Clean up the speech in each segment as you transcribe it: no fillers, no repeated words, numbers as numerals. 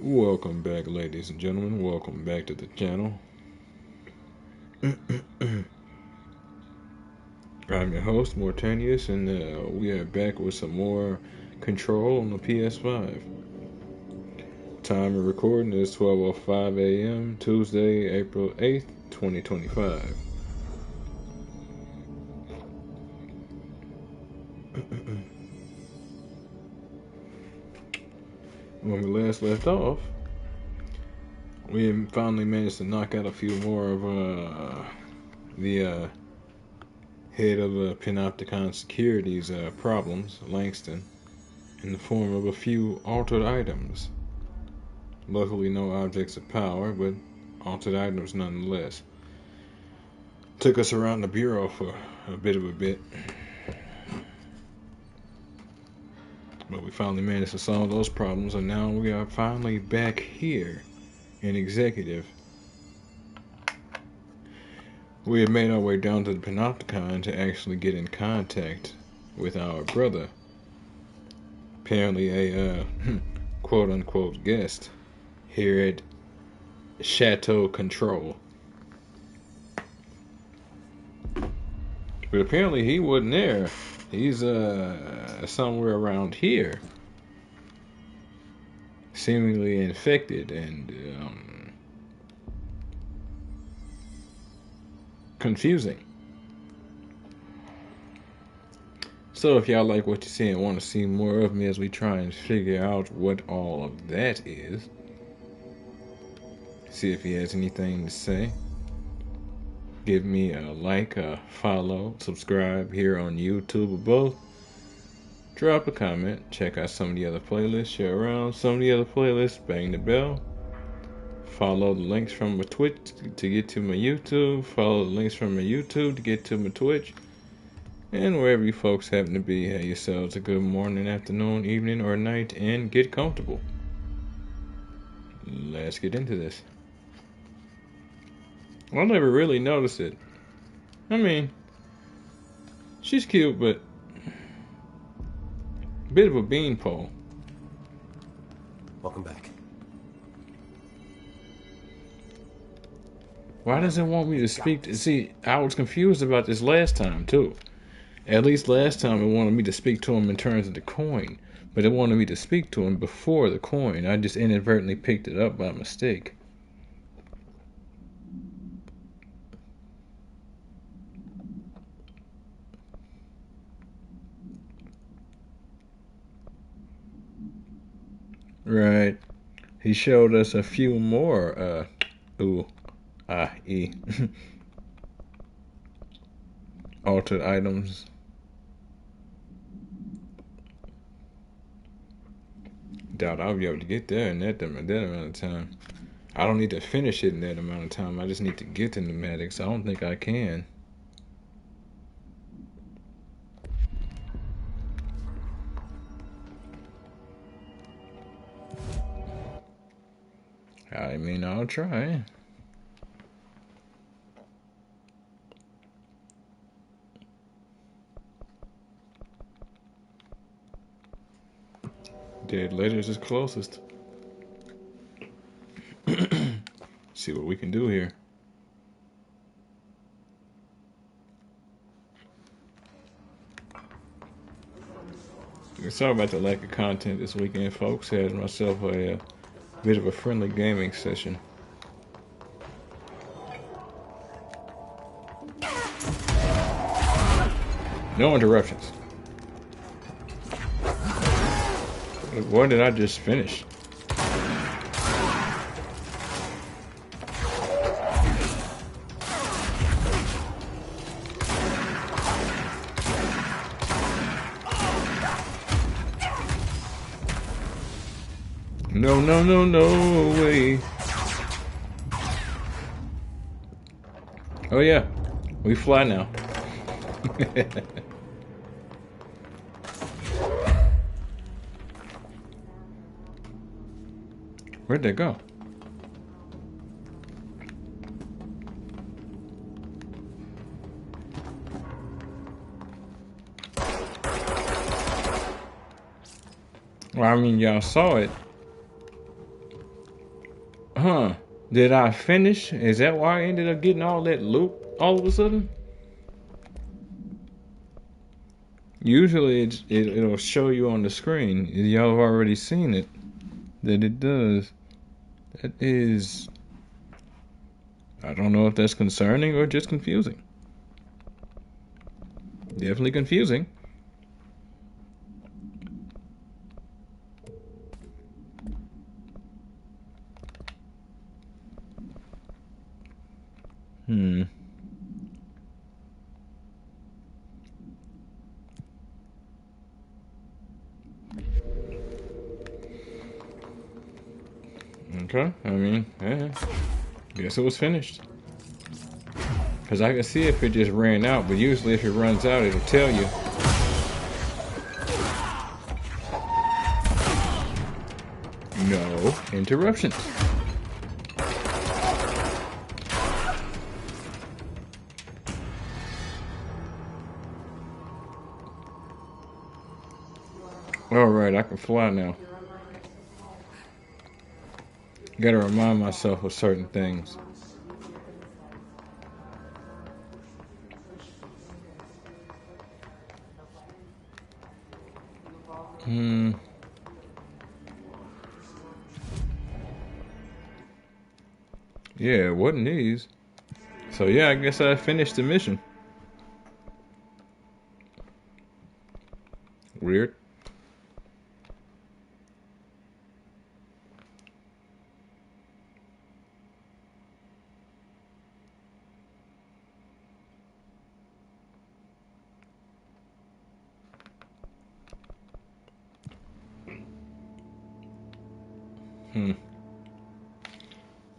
Welcome back, ladies and gentlemen. Welcome back to the channel. I'm your host, Mortanius, and we are back with some more Control on the PS5. Time of recording is 12:05 a.m., Tuesday, April 8th, 2025. When we last left off, we finally managed to knock out a few more of the head of Panopticon Security's problems, Langston, in the form of a few altered items. Luckily, no objects of power, but altered items nonetheless. Took us around the bureau for a bit. But we finally managed to solve those problems, and now we are finally back here in Executive. We had made our way down to the Panopticon to actually get in contact with our brother. Apparently a quote-unquote guest here at Chateau Control. But apparently he wasn't there. He's somewhere around here, seemingly infected and confusing. So if y'all like what you see and want to see more of me as we try and figure out what all of that is, see if he has anything to say, give me a like, a follow, subscribe here on YouTube or both. Drop a comment, check out some of the other playlists, share around some of the other playlists, bang the bell. Follow the links from my Twitch to get to my YouTube. Follow the links from my YouTube to get to my Twitch. And wherever you folks happen to be, have yourselves a good morning, afternoon, evening, or night, and get comfortable. Let's get into this. I never really noticed it. I mean, she's cute, but a bit of a beanpole. Welcome back. Why does it want me to speak to... See, I was confused about this last time, too. At least last time it wanted me to speak to him in terms of the coin. But it wanted me to speak to him before the coin. I just inadvertently picked it up by mistake. Right. He showed us a few more, altered items. Doubt I'll be able to get there in that amount of time. I don't need to finish it in that amount of time. I just need to get to pneumatics. I don't think I can. I mean, I'll try. Dead letters is closest. See what we can do here. Sorry about the lack of content this weekend, folks. Had myself a bit of a friendly gaming session. No interruptions. What did I just finish? No way. Oh yeah, we fly now. Where'd they go? Well, I mean, y'all saw it. Huh. Did I finish? Is that why I ended up getting all that loot all of a sudden? Usually it'll show you on the screen. Y'all have already seen it. That it does. That is... I don't know if that's concerning or just confusing. Definitely confusing. Okay, I mean, yeah. Guess it was finished. Because I can see if it just ran out, but usually if it runs out, it'll tell you. No interruptions. Alright, I can fly now. Gotta remind myself of certain things. Yeah, it wasn't these. So yeah, I guess I finished the mission. Weird.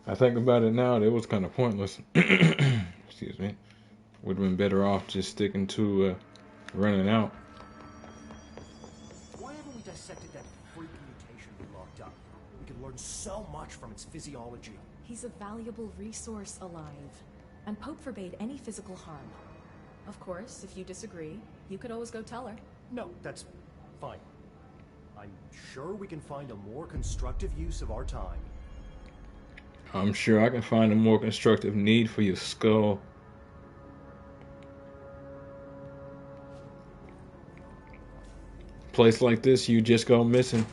I think about it now, that was kind of pointless. Excuse me. Would have been better off just sticking to running out. Why haven't we dissected that freak mutation we locked up? We could learn so much from its physiology. He's a valuable resource alive, and Pope forbade any physical harm. Of course, if you disagree, you could always go tell her. No, that's fine. I'm sure we can find a more constructive use of our time. I'm sure I can find a more constructive need for your skull. Place like this, you just go missing.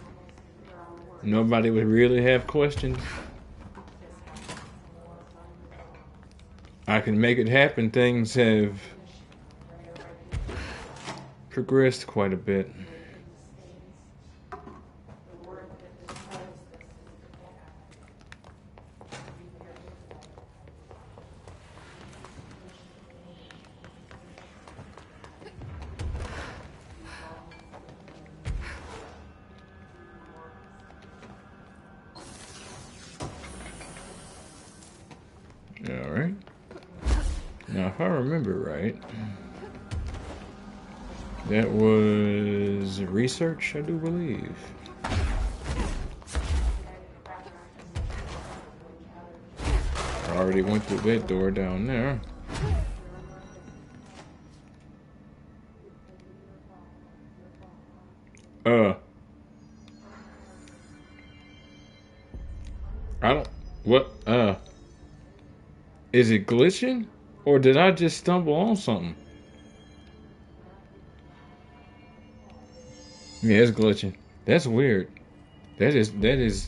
Nobody would really have questions. I can make it happen. Things have progressed quite a bit. Alright. Now, if I remember right, that was research, I do believe. I already went through that door down there. I don't... What? Is it glitching? Or did I just stumble on something? Yeah, it's glitching. That's weird. That is...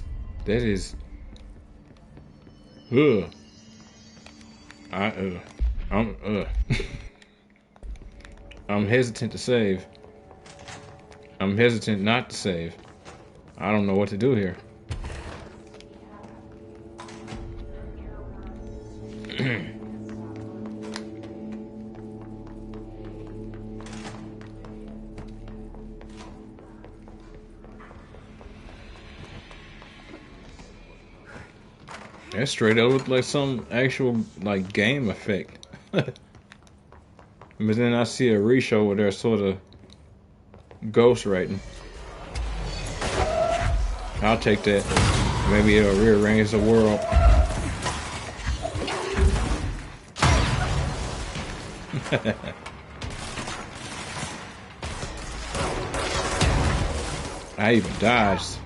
Ugh. I'm hesitant to save. I'm hesitant not to save. I don't know what to do here. That straight up looked like some actual like game effect. But then I see a reshow where they're sort of ghost writing. I'll take that. Maybe it'll rearrange the world. I even dodged.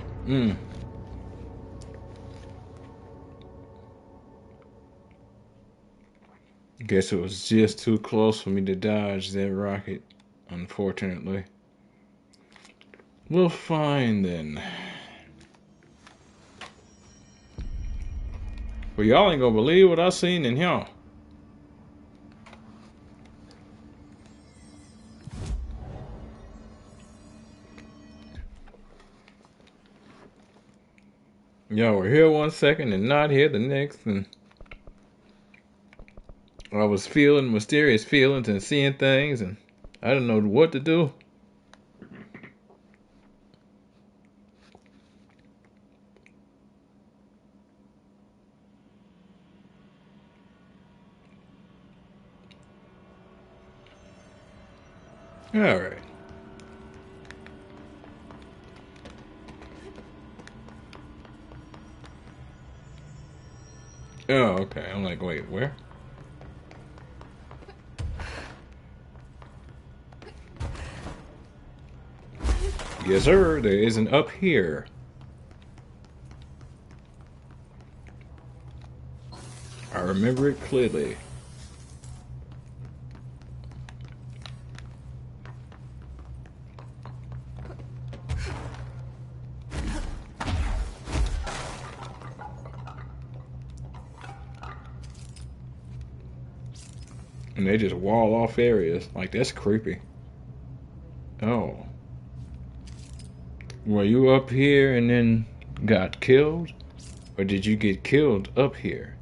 Guess it was just too close for me to dodge that rocket, unfortunately. Well, fine then. Well, y'all ain't gonna believe what I seen in here. Y'all were here one second and not here the next, and I was feeling mysterious feelings and seeing things, and I didn't know what to do. Alright. Oh, okay. I'm like, wait, where? Yes, sir. There is an up here. I remember it clearly. And they just wall off areas. Like, that's creepy. Oh. Were you up here and then got killed? Or did you get killed up here?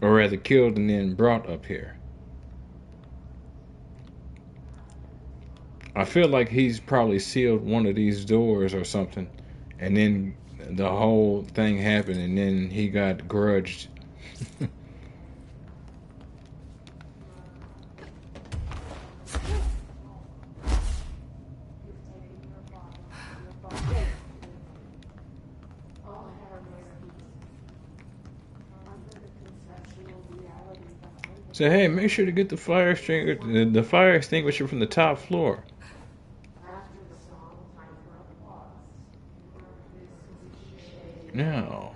Or rather, killed and then brought up here? I feel like he's probably sealed one of these doors or something. And then the whole thing happened and then he got grudged. So hey, make sure to get the fire extinguisher from the top floor. Now.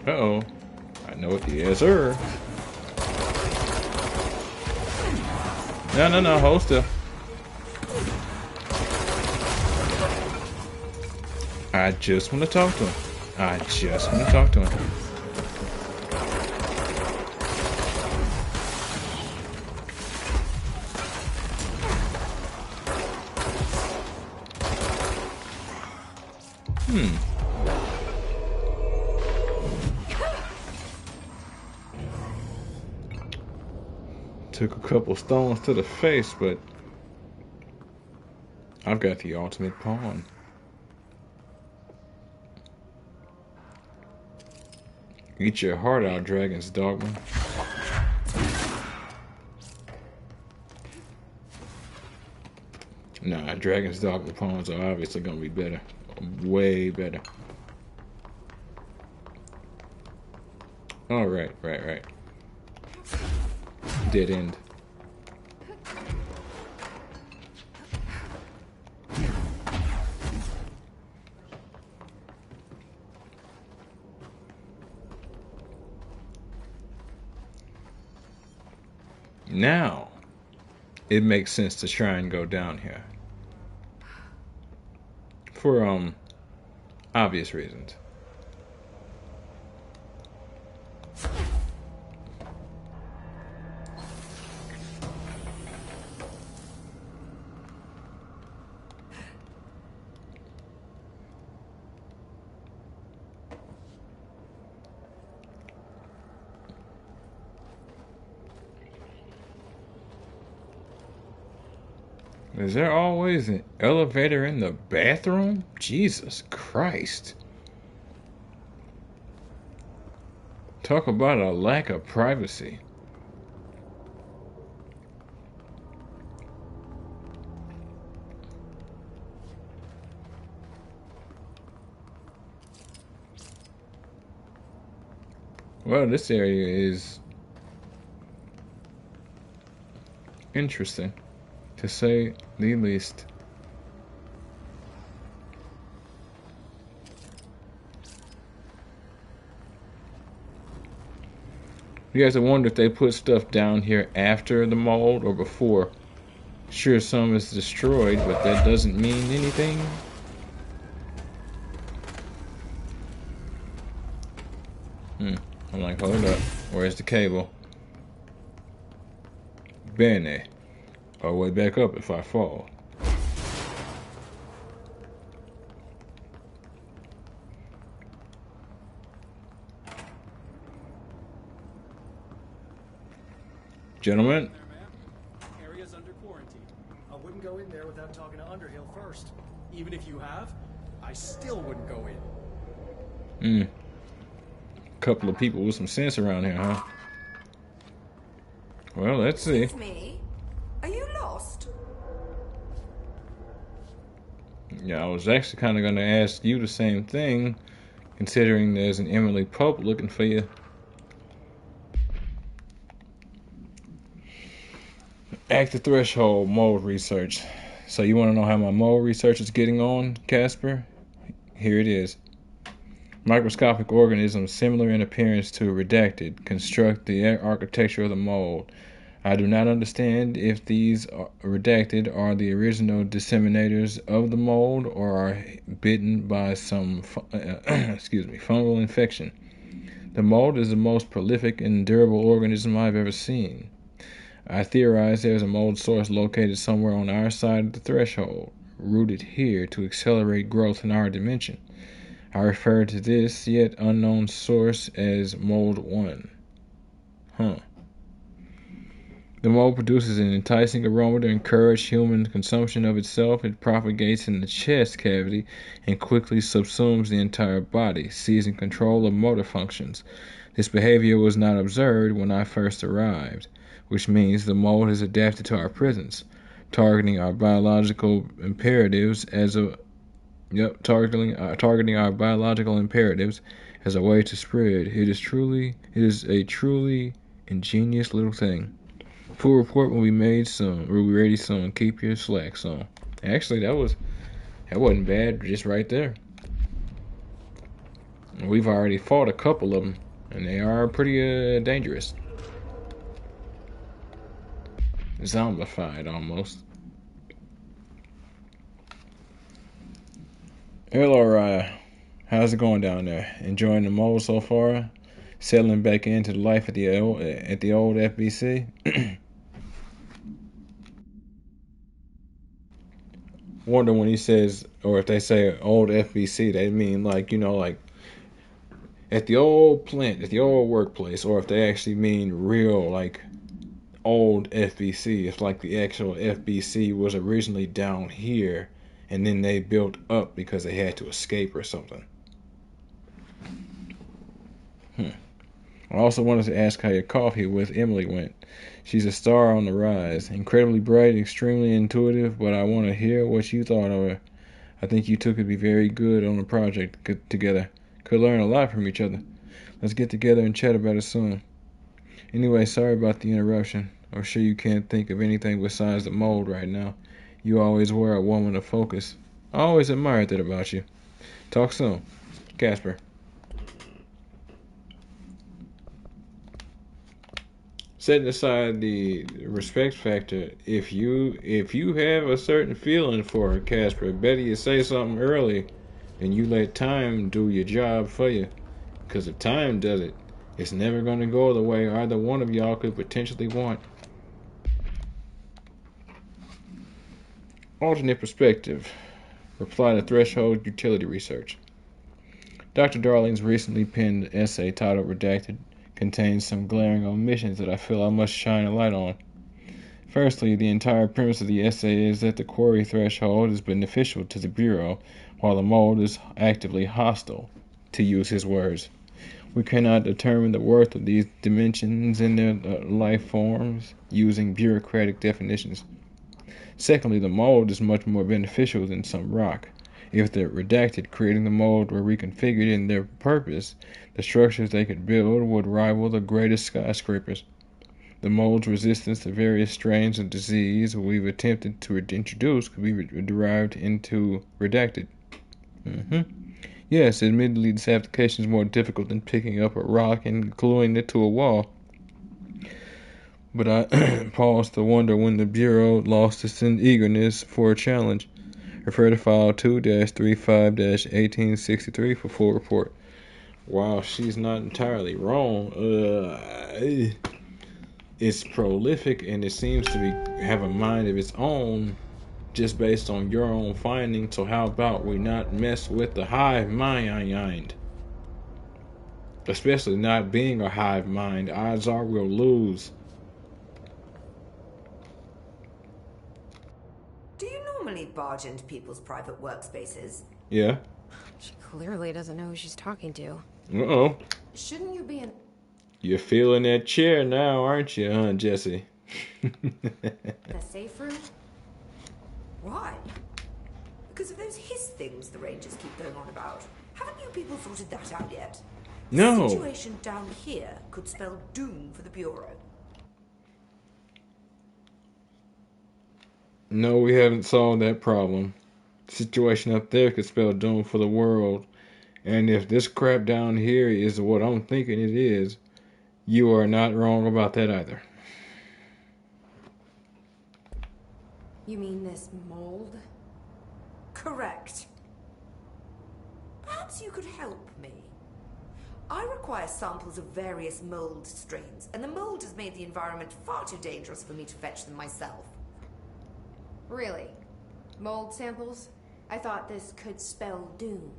Uh-oh. I know it. Yes, sir. No, hold still. I just want to talk to him. I just want to talk to him. Took a couple stones to the face, but I've got the ultimate pawn. Eat your heart out, Dragon's Dogma. Nah, Dragon's Dogma pawns are obviously gonna be better. Way better. Oh, right. Dead end. Now, it makes sense to try and go down here. For, obvious reasons. Is there always an elevator in the bathroom? Jesus Christ. Talk about a lack of privacy. Well, this area is interesting. to say the least. You guys wonder if they put stuff down here after the mold or before. Sure, some is destroyed, but that doesn't mean anything. I'm like, hold up. Where's the cable? Bene. I'll way back up if I fall. Gentlemen? Area's under quarantine. I wouldn't go in there without talking to Underhill first. Even if you have, I still wouldn't go in. Couple of people with some sense around here, huh? Well, let's see. Excuse me? Are you lost? Yeah, I was actually kind of going to ask you the same thing, considering there's an Emily Pope looking for you. Active threshold mold research. So you want to know how my mold research is getting on, Casper? Here it is. Microscopic organisms similar in appearance to redacted construct the architecture of the mold. I do not understand if these redacted are the original disseminators of the mold or are bitten by some fungal infection. The mold is the most prolific and durable organism I've ever seen. I theorize there's a mold source located somewhere on our side of the threshold, rooted here to accelerate growth in our dimension. I refer to this yet unknown source as Mold 1. The mold produces an enticing aroma to encourage human consumption of itself. It propagates in the chest cavity and quickly subsumes the entire body, seizing control of motor functions. This behavior was not observed when I first arrived, which means the mold has adapted to our presence, targeting our biological imperatives as a targeting our biological imperatives as a way to spread. It is a truly ingenious little thing. Full report when we made some. We'll be ready soon. Keep your slacks on. Actually, that wasn't bad. Just right there. We've already fought a couple of them, and they are pretty dangerous. Zombified almost. Hello, Raya. How's it going down there? Enjoying the mold so far? Settling back into the life at the old FBC? Wonder when he says, or if they say old FBC, they mean like at the old plant, at the old workplace, or if they actually mean real, like old FBC. It's like the actual FBC was originally down here, and then they built up because they had to escape or something. I also wanted to ask how your coffee with Emily went. She's a star on the rise, incredibly bright, extremely intuitive, but I want to hear what you thought of her. I think you two could be very good on a project together. Could learn a lot from each other. Let's get together and chat about it soon. Anyway, sorry about the interruption. I'm sure you can't think of anything besides the mold right now. You always were a woman of focus. I always admired that about you. Talk soon. Casper. Setting aside the respect factor, if you have a certain feeling for her, Casper, better you say something early and you let time do your job for you. Because if time does it, it's never going to go the way either one of y'all could potentially want. Alternate perspective. Reply to Threshold Utility Research. Dr. Darling's recently penned essay titled Redacted contains some glaring omissions that I feel I must shine a light on. Firstly, the entire premise of the essay is that the quarry threshold is beneficial to the Bureau, while the mold is actively hostile, to use his words. We cannot determine the worth of these dimensions in their life forms using bureaucratic definitions. Secondly, the mold is much more beneficial than some rock. If the redacted creating the mold were reconfigured in their purpose, the structures they could build would rival the greatest skyscrapers. The mold's resistance to various strains of disease we've attempted to introduce could be derived into redacted. Yes, admittedly, this application is more difficult than picking up a rock and gluing it to a wall. But I paused to wonder when the Bureau lost its eagerness for a challenge. Refer to file 2-35-1863 for full report. Wow, she's not entirely wrong. It's prolific and it seems to have a mind of its own just based on your own findings. So how about we not mess with the hive mind? Especially not being a hive mind. Odds are we'll lose. Do you normally barge into people's private workspaces? Yeah. She clearly doesn't know who she's talking to. Uh-oh. Shouldn't you be in... You're feeling that chair now, aren't you, Jesse? the safe room? Why? Because of those hiss things the Rangers keep going on about. Haven't you people sorted that out yet? No. The situation down here could spell doom for the Bureau. No, we haven't solved that problem. The situation up there could spell doom for the world. And if this crap down here is what I'm thinking it is, you are not wrong about that either. You mean this mold? Correct. Perhaps you could help me. I require samples of various mold strains, and the mold has made the environment far too dangerous for me to fetch them myself. Really? Mold samples? I thought this could spell doom.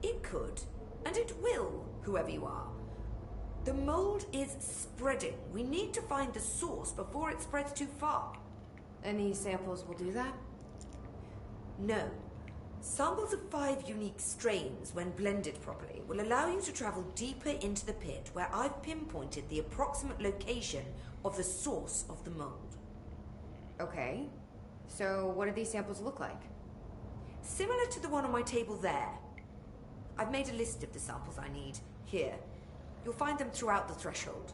It could, and it will, whoever you are. The mold is spreading. We need to find the source before it spreads too far. And these samples will do that? No. Samples of 5 unique strains, when blended properly, will allow you to travel deeper into the pit where I've pinpointed the approximate location of the source of the mold. Okay. So what do these samples look like? Similar to the one on my table there. I've made a list of the samples I need. Here. You'll find them throughout the threshold.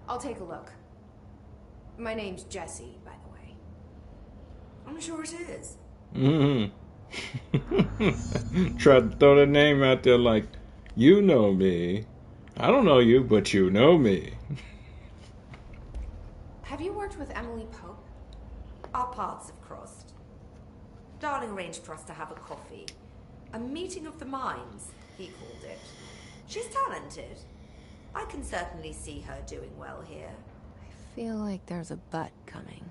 I'll take a look. My name's Jessie, by the way. I'm sure it is. Tried to throw that name out there like, you know me. I don't know you, but you know me. Have you worked with Emily Pope? Our paths have crossed. Darling arranged for us to have a coffee. A meeting of the minds, he called it. She's talented. I can certainly see her doing well here. I feel like there's a but coming.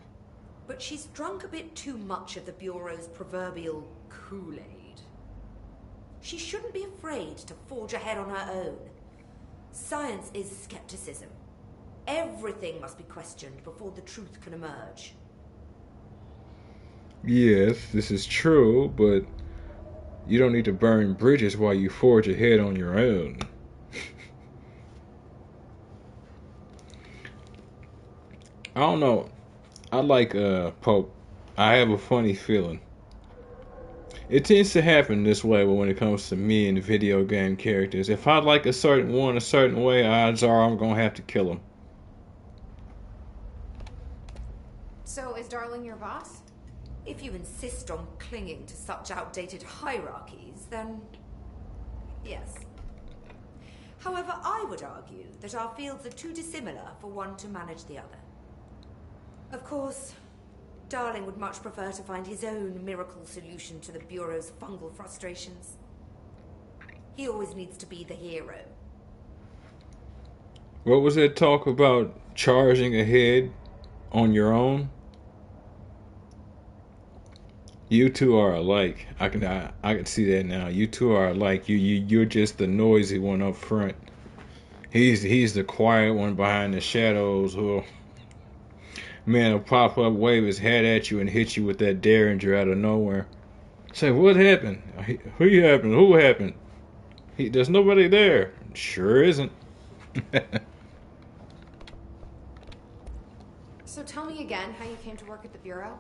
But she's drunk a bit too much of the Bureau's proverbial Kool-Aid. She shouldn't be afraid to forge ahead on her own. Science is skepticism. Everything must be questioned before the truth can emerge. Yes, this is true, but you don't need to burn bridges while you forge ahead on your own. I don't know. I like Pope. I have a funny feeling. It tends to happen this way when it comes to me and video game characters. If I like a certain one a certain way, odds are I'm going to have to kill him. So is Darling your boss? If you insist on clinging to such outdated hierarchies, then yes. However, I would argue that our fields are too dissimilar for one to manage the other. Of course, Darling would much prefer to find his own miracle solution to the Bureau's fungal frustrations. He always needs to be the hero. What was that talk about charging ahead on your own? You two are alike. I can see that now. You two are alike. You're just the noisy one up front. He's the quiet one behind the shadows who, man, will pop up, wave his hat at you, and hit you with that derringer out of nowhere. Say, what happened? Who happened? Who happened? There's nobody there. Sure isn't. So tell me again how you came to work at the Bureau?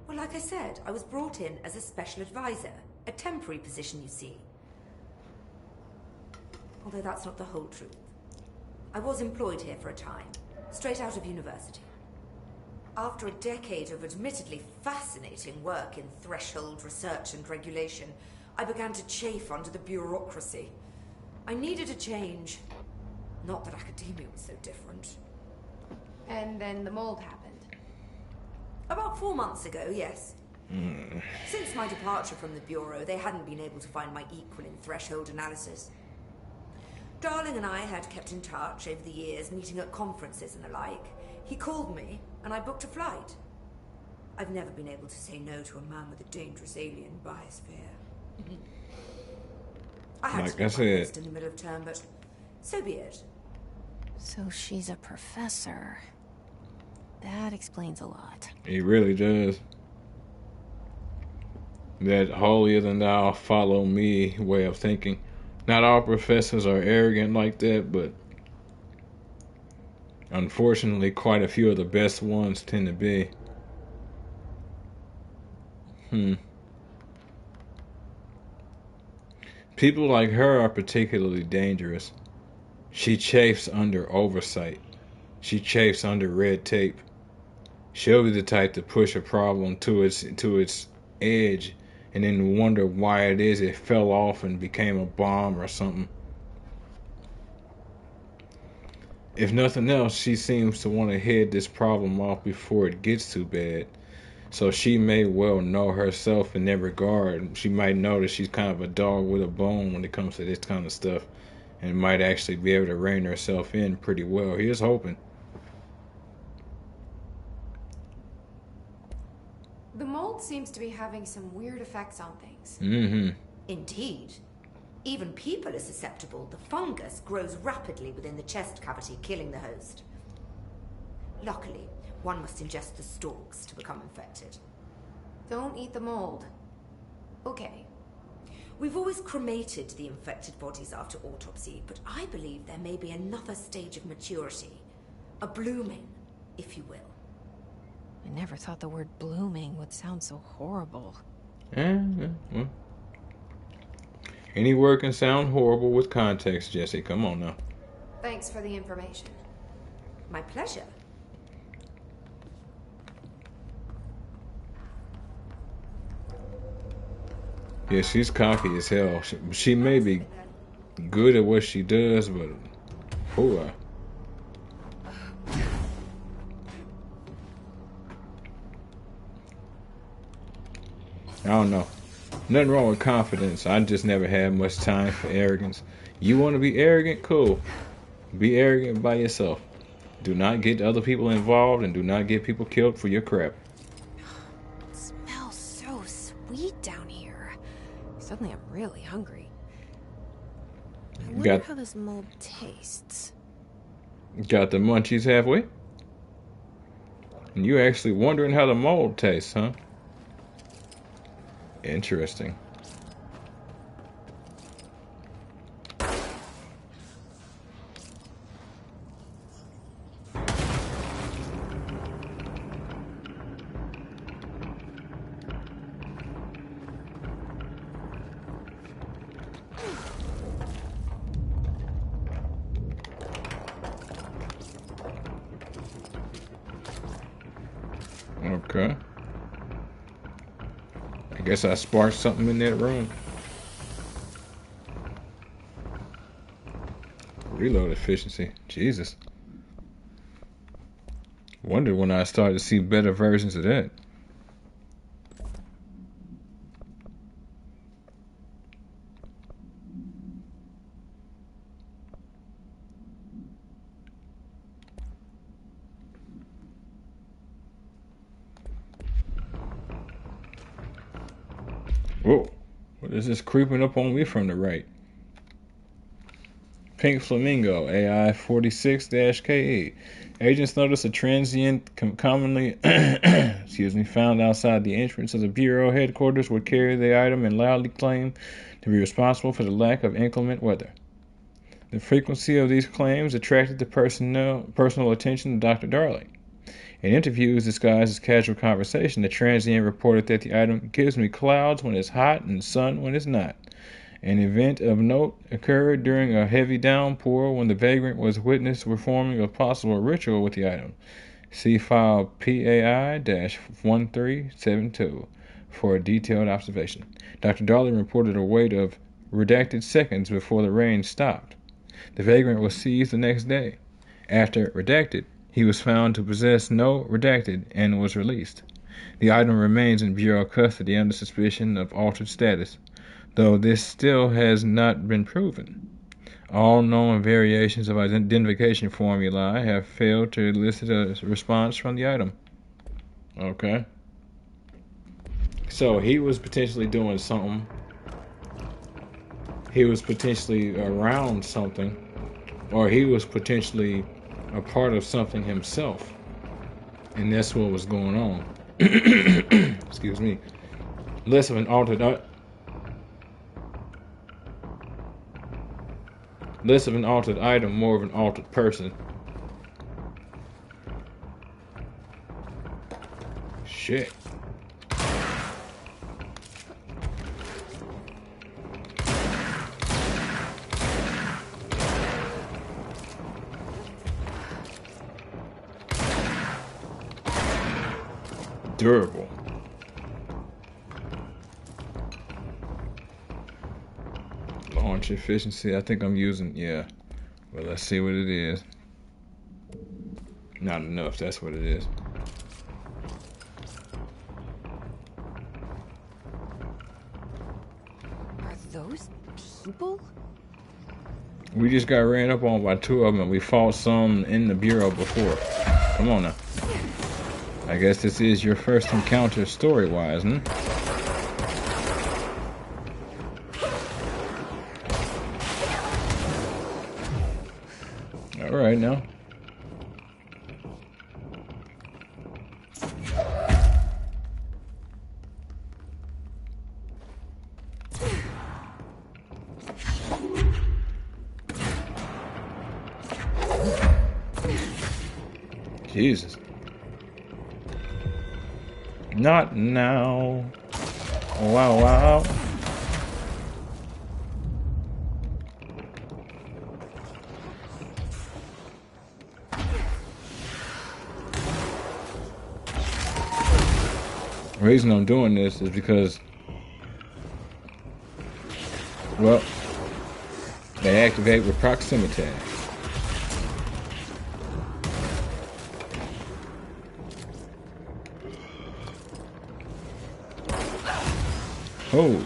Well, like I said, I was brought in as a special advisor. A temporary position, you see. Although that's not the whole truth. I was employed here for a time, straight out of university. After a decade of admittedly fascinating work in threshold research and regulation, I began to chafe under the bureaucracy. I needed a change. Not that academia was so different. And then the mold happened. About 4 months ago, yes. Since my departure from the Bureau, they hadn't been able to find my equal in threshold analysis. Darling and I had kept in touch over the years, meeting at conferences and the like. He called me, and I booked a flight. I've never been able to say no to a man with a dangerous alien biosphere. I had to leave my post in the middle of term, but so be it. So she's a professor. That explains a lot. It really does. That holier-than-thou, follow-me way of thinking. Not all professors are arrogant like that, but unfortunately, quite a few of the best ones tend to be. People like her are particularly dangerous. She chafes under oversight. She chafes under red tape. She'll be the type to push a problem to its edge and then wonder why it is it fell off and became a bomb or something. If nothing else, she seems to want to head this problem off before it gets too bad. So she may well know herself in that regard. She might know that she's kind of a dog with a bone when it comes to this kind of stuff, and might actually be able to rein herself in pretty well. Here's hoping. The mold seems to be having some weird effects on things. Indeed. Even people are susceptible. The fungus grows rapidly within the chest cavity, killing the host. Luckily, one must ingest the stalks to become infected. Don't eat the mold. Okay. We've always cremated the infected bodies after autopsy, but I believe there may be another stage of maturity. A blooming, if you will. I never thought the word blooming would sound so horrible. Well, any word can sound horrible with context, Jesse. Come on now. Thanks for the information. My pleasure. Yeah, she's cocky as hell. She may be good at what she does, but I don't know. Nothing wrong with confidence. I just never had much time for arrogance. You want to be arrogant? Cool. Be arrogant by yourself. Do not get other people involved and do not get people killed for your crap. It smells so sweet down here. Suddenly I'm really hungry. I wonder how this mold tastes. Got the munchies halfway? And you actually wondering how the mold tastes, huh? Interesting. Okay. I guess I sparked something in that room. Reload efficiency. Jesus. Wondered when I started to see better versions of that. Whoa, what is this creeping up on me from the right? Pink Flamingo, AI 46-KE. Agents notice a transient commonly found outside the entrance of the Bureau headquarters would carry the item and loudly claim to be responsible for the lack of inclement weather. The frequency of these claims attracted the personal attention of Dr. Darling. In interviews disguised as casual conversation, the transient reported that the item gives me clouds when it's hot and sun when it's not. An event of note occurred during a heavy downpour when the vagrant was witnessed performing a possible ritual with the item. See file PAI-1372 for a detailed observation. Dr. Darling reported a wait of redacted seconds before the rain stopped. The vagrant was seized the next day. After redacted, he was found to possess no redacted and was released. The item remains in Bureau custody under suspicion of altered status, though this still has not been proven. All known variations of identification formulae have failed to elicit a response from the item. Okay. So he was potentially doing something. He was potentially around something, or he was potentially a part of something himself. And that's what was going on. Excuse me. Less of an altered item, more of an altered person. Shit. Durable. Launch efficiency. I think I'm using, yeah. Well, let's see what it is. Not enough, that's what it is. Are those people? We just got ran up on by two of them. We fought some in the Bureau before. Come on now. I guess this is your first encounter story-wise, huh? All right now. Jesus. Not now. Wow, wow. The reason I'm doing this is because, well, they activate with proximity. Oh.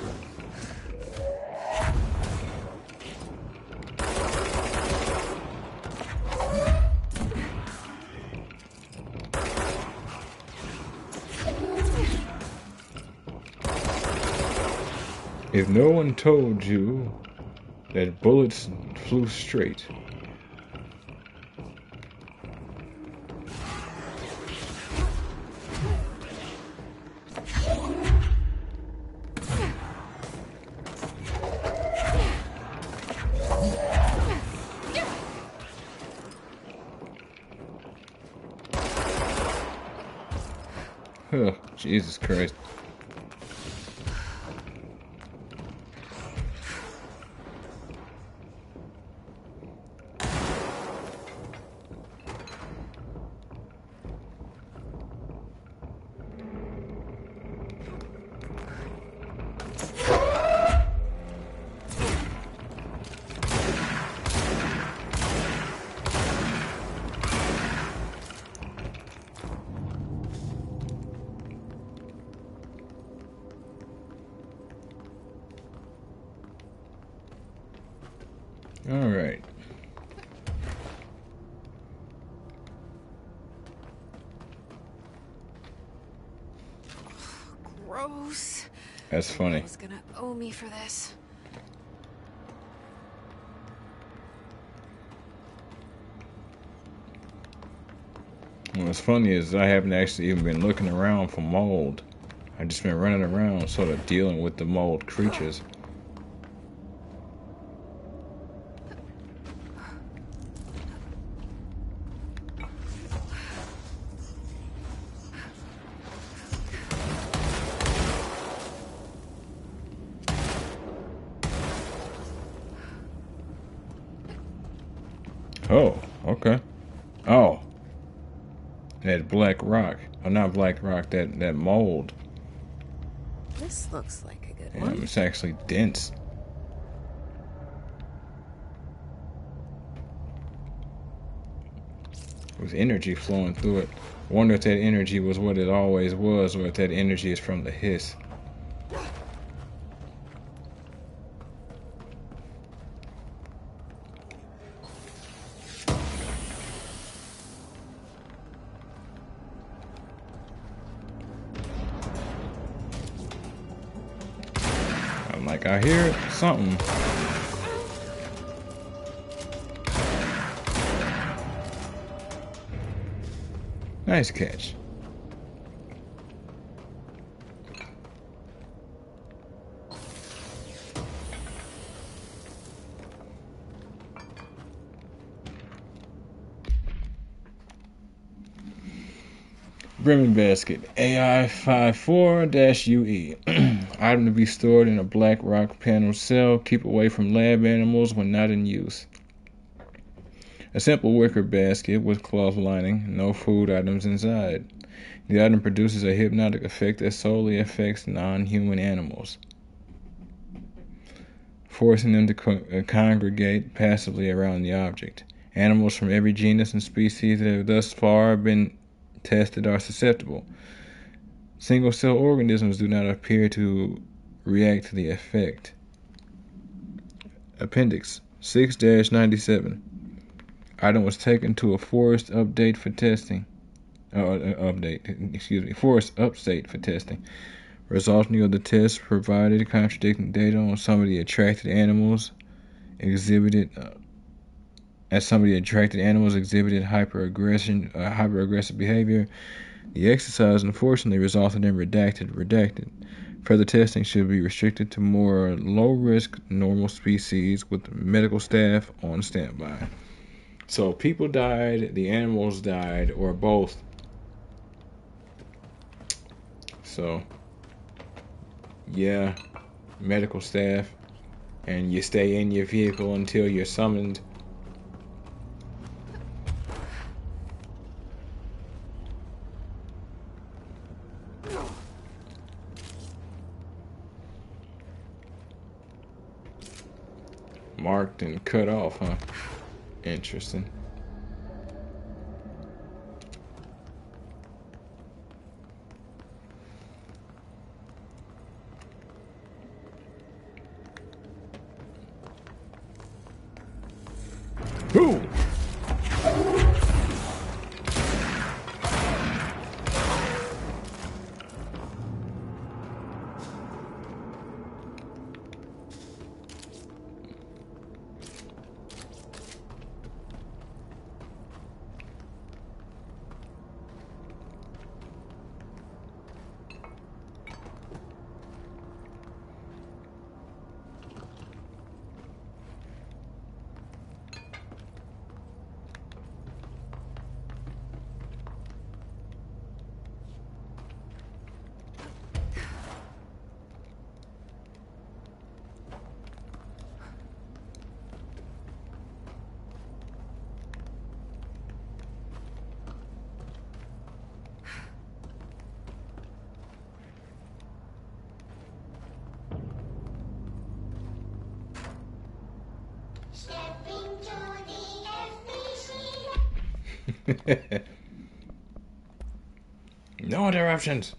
If no one told you that bullets flew straight, Jesus Christ. All right. Gross. That's funny. Who's gonna owe me for this? What's funny is I haven't actually even been looking around for mold. I've just been running around sort of dealing with the mold creatures. Oh, okay. Oh, that black rock. Oh, not black rock, that mold. This looks like a good Yeah, one. it's actually dense. With energy flowing through it. Wonder if that energy was what it always was, or if that energy is from the hiss. I'm like, I hear something. Nice catch. Brimming basket AI54-UE. Item to be stored in a black rock panel cell. Keep away from lab animals when not in use. A simple wicker basket with cloth lining, no food items inside. The item produces a hypnotic effect that solely affects non-human animals, forcing them to congregate passively around the object. Animals from every genus and species that have thus far been tested are susceptible. Single-cell organisms do not appear to react to the effect. Appendix 6-97. Item was taken to a forest update for testing. Forest upstate for testing. Results of the test provided contradicting data on some of the attracted animals exhibited. Some of the attracted animals exhibited hyper-aggressive behavior. The exercise unfortunately resulted in redacted. Further testing should be restricted to more low-risk normal species with medical staff on standby. So people died, the animals died, or both. So, yeah, medical staff, and you stay in your vehicle until you're summoned. Marked and cut off, huh? Interesting. Boom! No interruptions.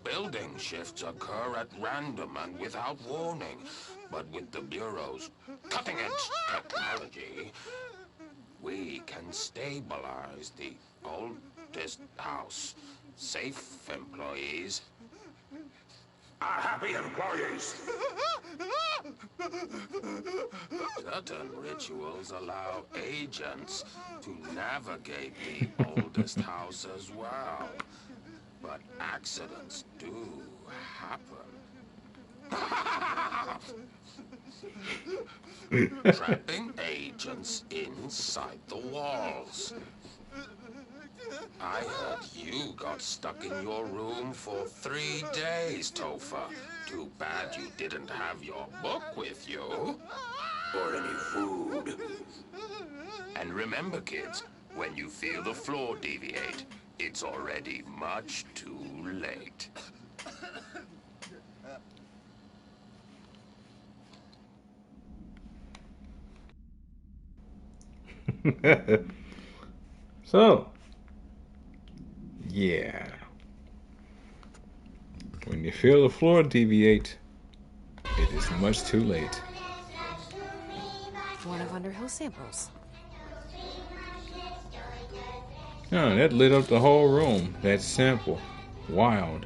Building shifts occur at random and without warning, but with the Bureau's cutting-edge technology, we can stabilize the oldest house. Safe employees are happy employees. Certain rituals allow agents to navigate the oldest house as well. But accidents do happen. Trapping agents inside the walls. I heard you got stuck in your room for 3 days, Topher. Too bad you didn't have your book with you. Or any food. And remember, kids, when you feel the floor deviate, it's already much too late. So, yeah. When you feel the floor deviate, it is much too late. One of Underhill's samples. Oh, that lit up the whole room. That sample. Wild.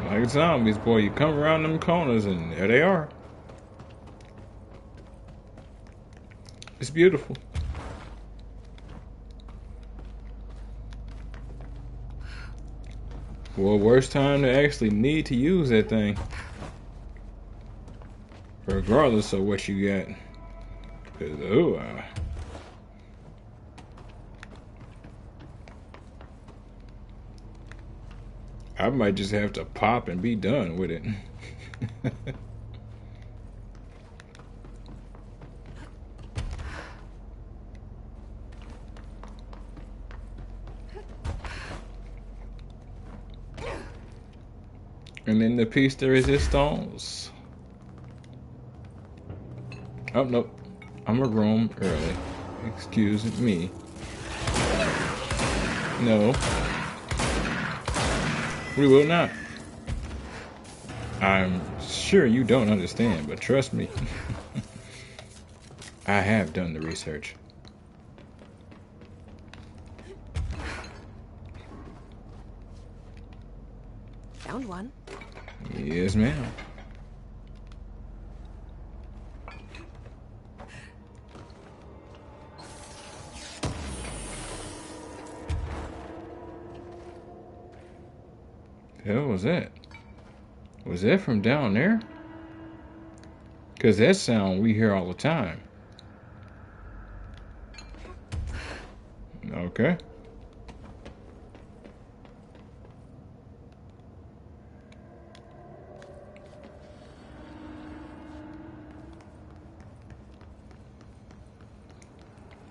Like zombies, boy, you come around them corners and there they are. It's beautiful. Well, worst time to actually need to use that thing. Regardless of what you got. 'Cause, I might just have to pop and be done with it. And then the piece de resistance. Oh, nope. I'm a room early. Excuse me. No. We will not. I'm sure you don't understand, but trust me. I have done the research. Found one. Yes, ma'am. The hell was that? Was that from down there? 'Cause that sound we hear all the time. Okay.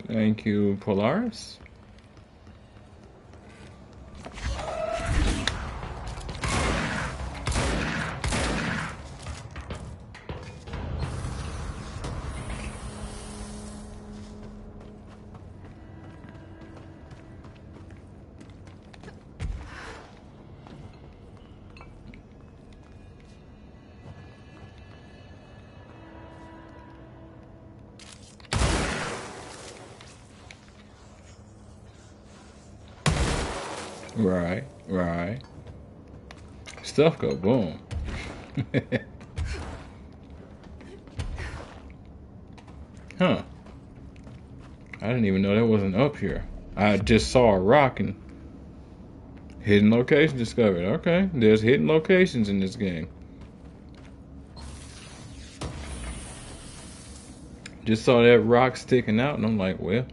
Thank you, Polaris. Right, right. Stuff go boom. Huh. I didn't even know that wasn't up here. I just saw a rock and hidden location discovered. Okay, there's hidden locations in this game. Just saw that rock sticking out and I'm like, well.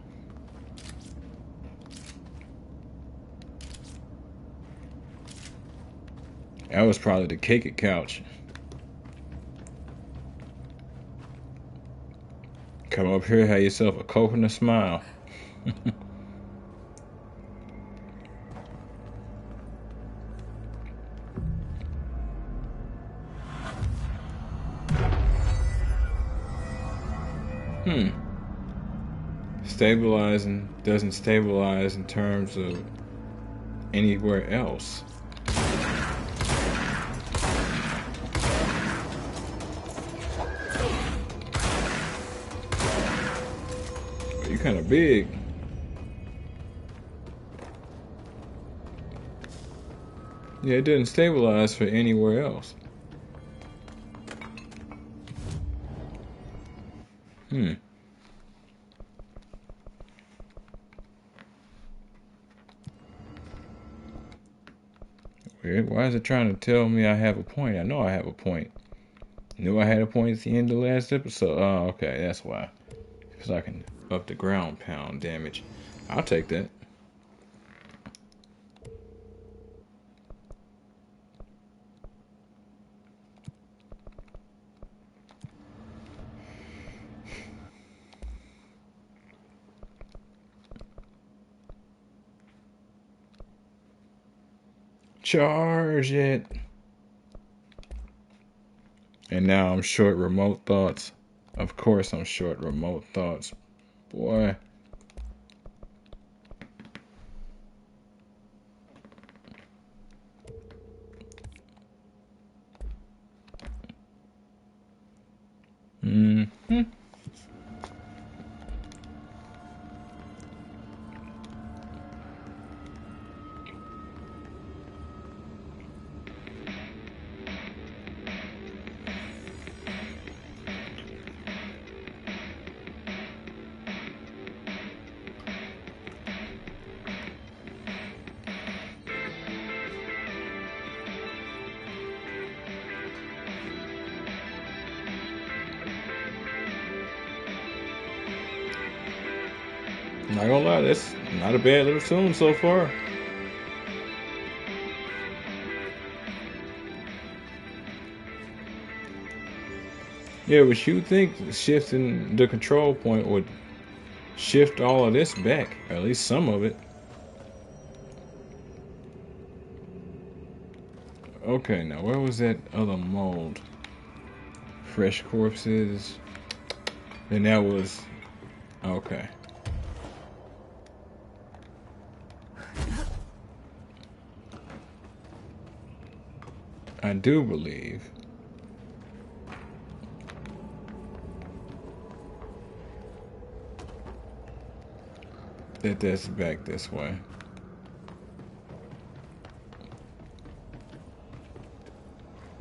That was probably the cake couch. Come up here, have yourself a coconut smile. Stabilizing doesn't stabilize in terms of anywhere else. You're kind of big. Yeah, it didn't stabilize for anywhere else. Weird. Why is it trying to tell me I have a point? I know I have a point. Knew I had a point at the end of the last episode. Oh, okay, that's why. Because I can up the ground pound damage. I'll take that. Charge it. And now I'm short remote thoughts. Of course I'm short remote thoughts. Boy. Not gonna lie, that's not a bad little tune so far. Yeah, but you think shifting the control point would shift all of this back, or at least some of it. Okay, now where was that other mold? Fresh corpses. And that was... Okay. I do believe that that's back this way.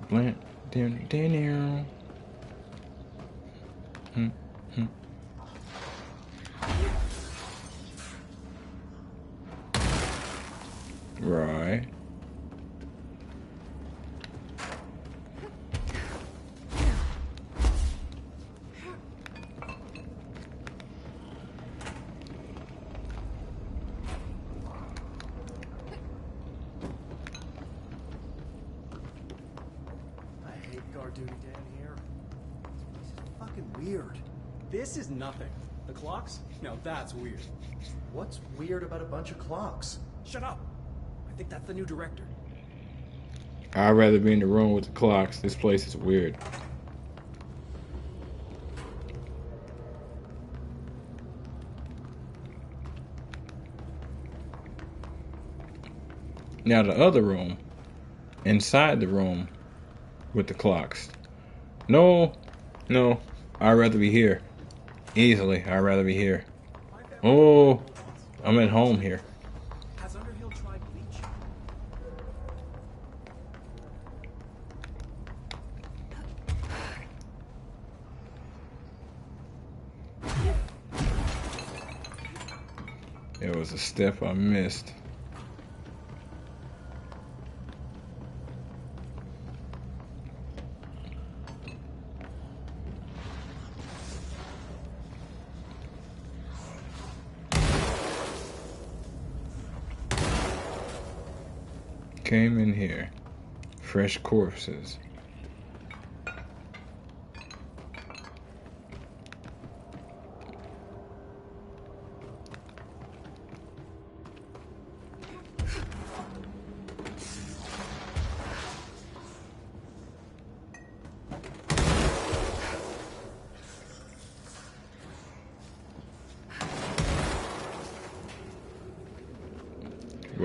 Blant down. Right. Duty down here. This is fucking weird. This is nothing. The clocks? Now that's weird. What's weird about a bunch of clocks? Shut up. I think that's the new director. I'd rather be in the room with the clocks. This place is weird. Now the other room, inside the room with the clocks. No, I'd rather be here. Easily, I'd rather be here. Oh, I'm at home here. Has Underhill tried bleach? It was a step I missed. Came in here. Fresh corpses.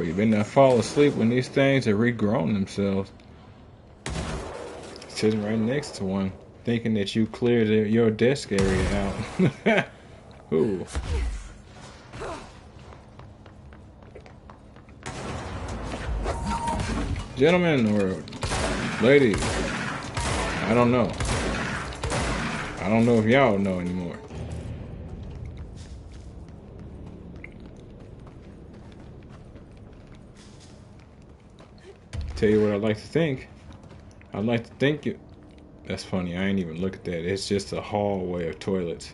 Well, you better not fall asleep when these things are regrown themselves. Sitting right next to one, thinking that you cleared your desk area out. Ooh. Gentlemen or ladies, I don't know. I don't know if y'all know anymore. Tell you what I like to think. I like to think it. That's funny. I ain't even look at that. It's just a hallway of toilets.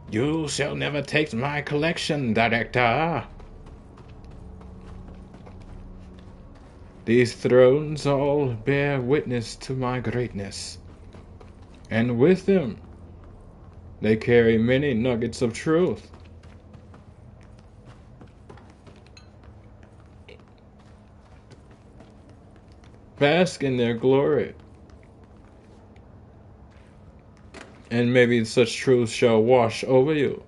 You shall never take my collection, director. These thrones all bear witness to my greatness, and with them they carry many nuggets of truth. Bask in their glory, and maybe such truth shall wash over you.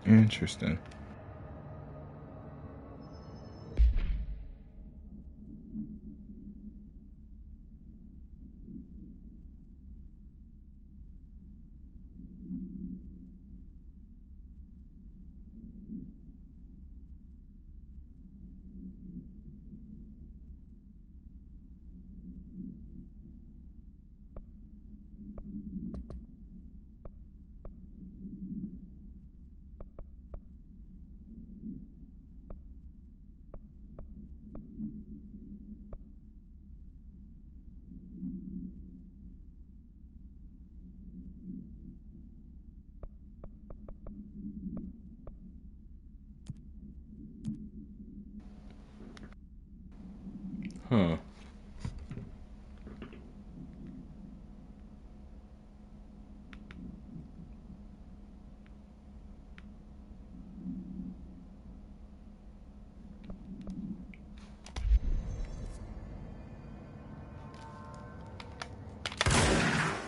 Interesting. Huh.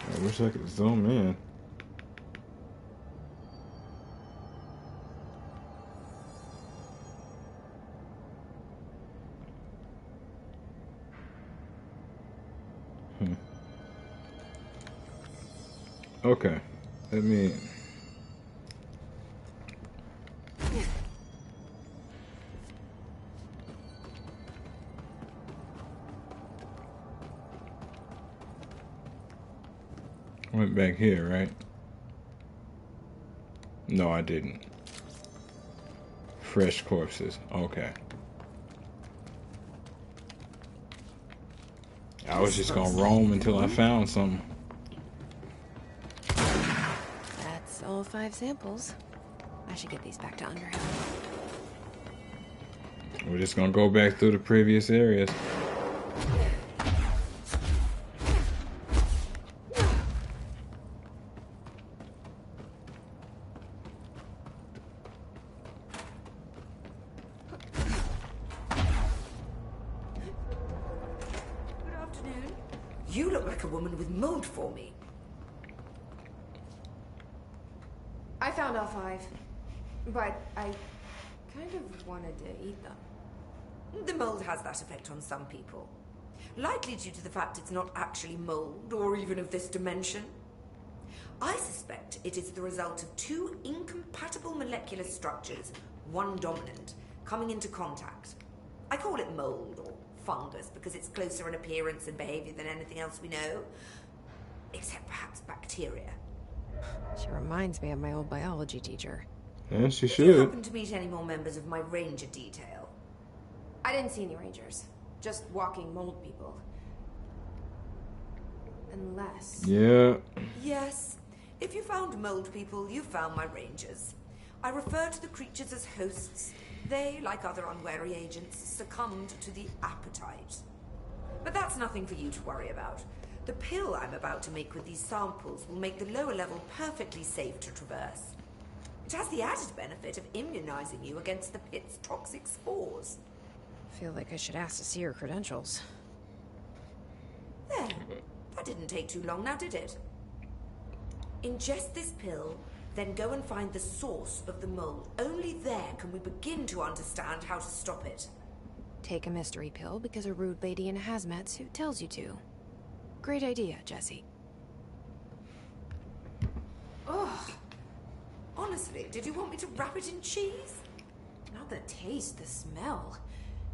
I wish I could zoom in. Okay, let me. Went back here, right? No, I didn't. Fresh corpses. Okay. I was just gonna roam until I found something. That's all 5 samples. I should get these back to Underhill. We're just gonna go back through the previous areas. You look like a woman with mold for me. I found all 5, but I kind of wanted to eat them. The mold has that effect on some people. Likely due to the fact it's not actually mold, or even of this dimension. I suspect it is the result of 2 incompatible molecular structures, one dominant, coming into contact. I call it mold, or fungus, because it's closer in appearance and behavior than anything else we know. except perhaps bacteria. She reminds me of my old biology teacher. Yes, you Did you should. happen to meet any more members of my ranger detail? I didn't see any rangers. Just walking mold people. Unless... Yeah. Yes. If you found mold people, you found my rangers. I refer to the creatures as hosts. They, like other unwary agents, succumbed to the appetite. But that's nothing for you to worry about. The pill I'm about to make with these samples will make the lower level perfectly safe to traverse. It has the added benefit of immunizing you against the pit's toxic spores. I feel like I should ask to see her credentials. There. That didn't take too long now, did it? Ingest this pill, then go and find the source of the mold. Only there can we begin to understand how to stop it. Take a mystery pill because a rude lady in a hazmat suit tells you to. Great idea, Jesse. Ugh. Honestly, did you want me to wrap it in cheese? Not the taste, the smell.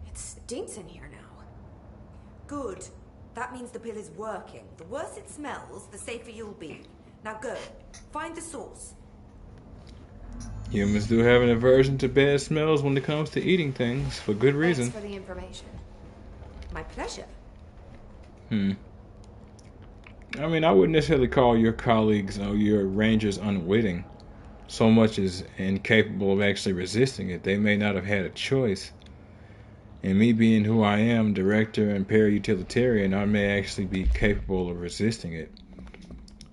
It stinks in here now. Good. That means the pill is working. The worse it smells, the safer you'll be. Now go. Find the source. Humans do have an aversion to bad smells when it comes to eating things, for good reason. Thanks for the information. My pleasure. I mean, I wouldn't necessarily call your colleagues or your rangers unwitting, so much as incapable of actually resisting it. They may not have had a choice. And me being who I am, director and para-utilitarian, I may actually be capable of resisting it.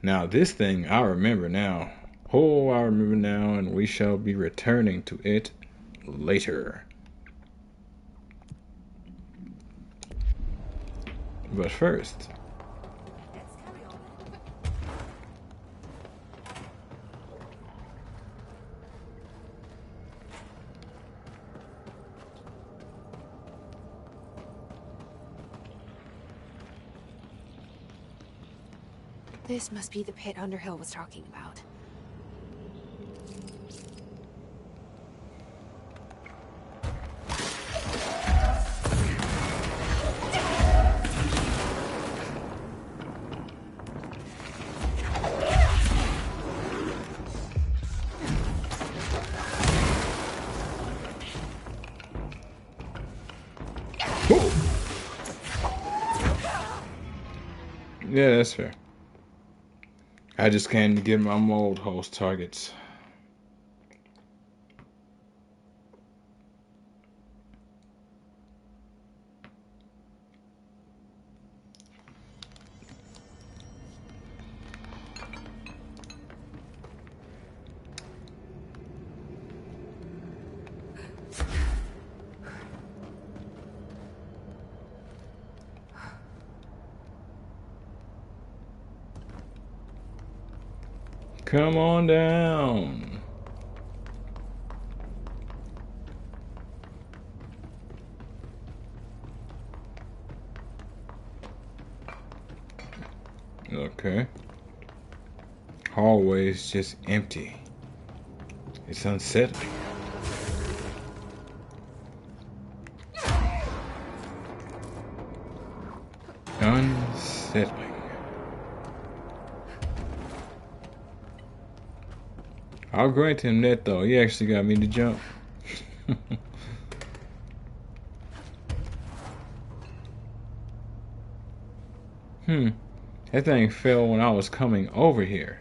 Now, this thing, I remember now. Oh, I remember now, and we shall be returning to it later. But first... Let's carry on. This must be the pit Underhill was talking about. Yeah, that's fair. I just can't get my mold host targets. Come on down. Okay. Hallway is just empty. It's unsettling. Unsettling. I'll grant him that, though. He actually got me to jump. That thing fell when I was coming over here.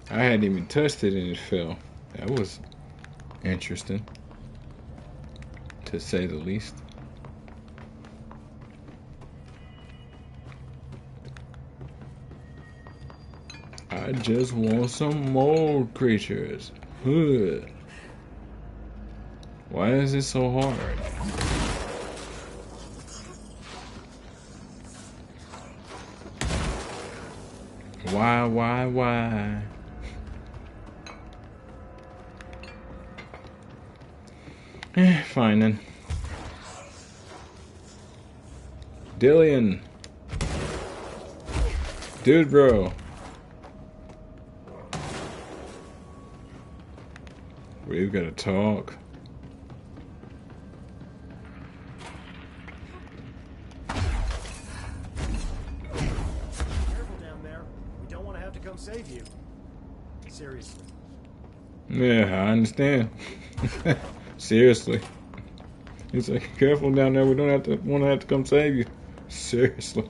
I hadn't even touched it and it fell. That was interesting, to say the least. I just want some mold creatures. Ugh. Why is it so hard? Why? Fine then. Dude, bro. We've got to talk. Careful down there. We don't want to have to come save you. Seriously. Yeah, I understand. Seriously. He's like, careful down there. We don't want to have to come save you. Seriously.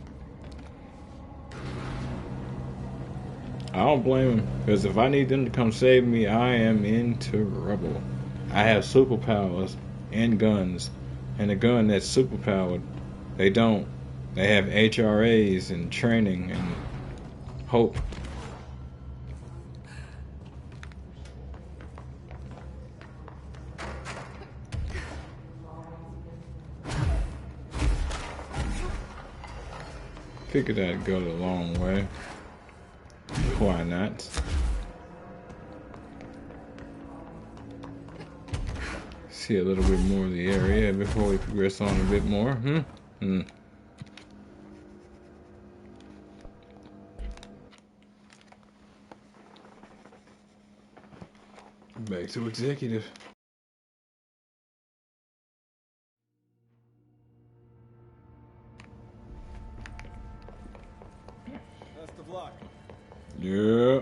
I don't blame him, because if I need them to come save me, I am in trouble. I have superpowers and guns, and a gun that's superpowered, they don't. They have HRAs and training and hope. Figured I'd go the long way. Why not? See a little bit more of the area before we progress on a bit more. Back to executive. That's the block. Yeah.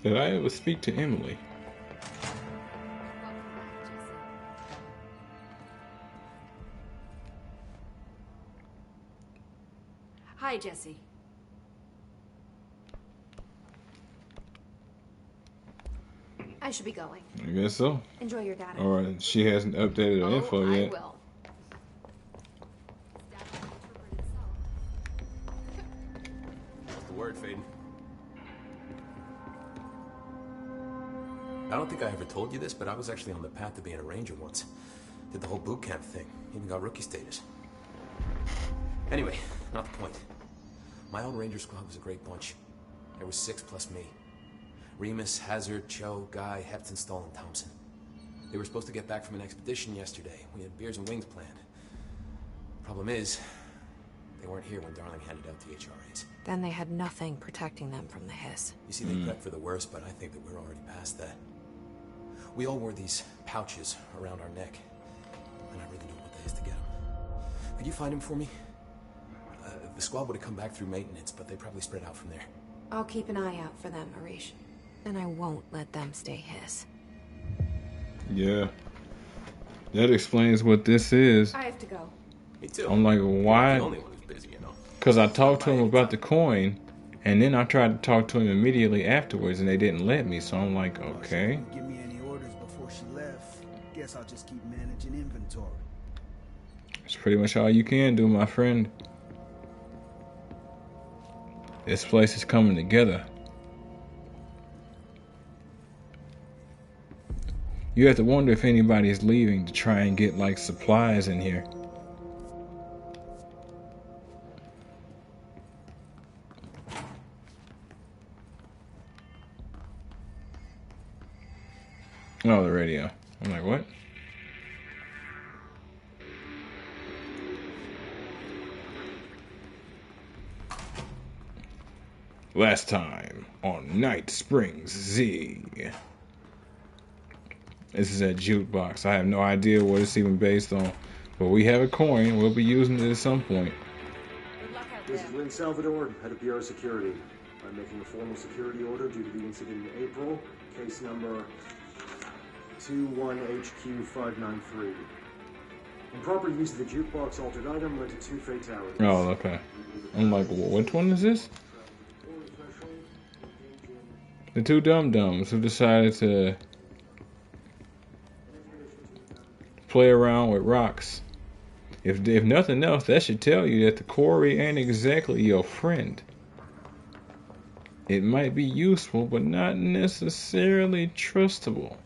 Did I ever speak to Emily? Hi, Jesse. I should be going. I guess so. Enjoy your data. Or she hasn't updated her info I yet. will. What's the word, Faden? I don't think I ever told you this, but I was actually on the path to being a ranger once. Did the whole boot camp thing. Even got rookie status. Anyway, not the point. My old ranger squad was a great bunch. There was 6 plus me. Remus, Hazard, Cho, Guy, Heptonstall, and Thompson. They were supposed to get back from an expedition yesterday. We had beers and wings planned. Problem is, they weren't here when Darling handed out the HRAs. Then they had nothing protecting them from the hiss. You see, they prepped for the worst, but I think that we're already past that. We all wore these pouches around our neck, and I really don't want the hiss to get them. Could you find him for me? The squad would have come back through maintenance, but they probably spread out from there. I'll keep an eye out for them, Arish. And I won't let them stay hiss. Yeah. That explains what this is. I have to go. Me too. I'm like, why? I'm the only one who's busy, you know. Because I talked to him about the coin, and then I tried to talk to him immediately afterwards, and they didn't let me. So I'm like, okay. She didn't give me any orders before she left. Guess I'll just keep managing inventory. It's pretty much all you can do, my friend. This place is coming together. You have to wonder if anybody's leaving to try and get like supplies in here. Oh, the radio. I'm like, what? Last time on Night Springs Z. This is a jukebox. I have no idea what it's even based on. But we have a coin. We'll be using it at some point. This is Lynn Salvador, head of Bureau Security. I'm making a formal security order due to the incident in April. Case number 21HQ593. Improper use of the jukebox altered item led to 2 fatalities. Oh, okay. I'm like, which one is this? The 2 dum-dums who decided to play around with rocks. If nothing else, that should tell you that the quarry ain't exactly your friend. It might be useful, but not necessarily trustable.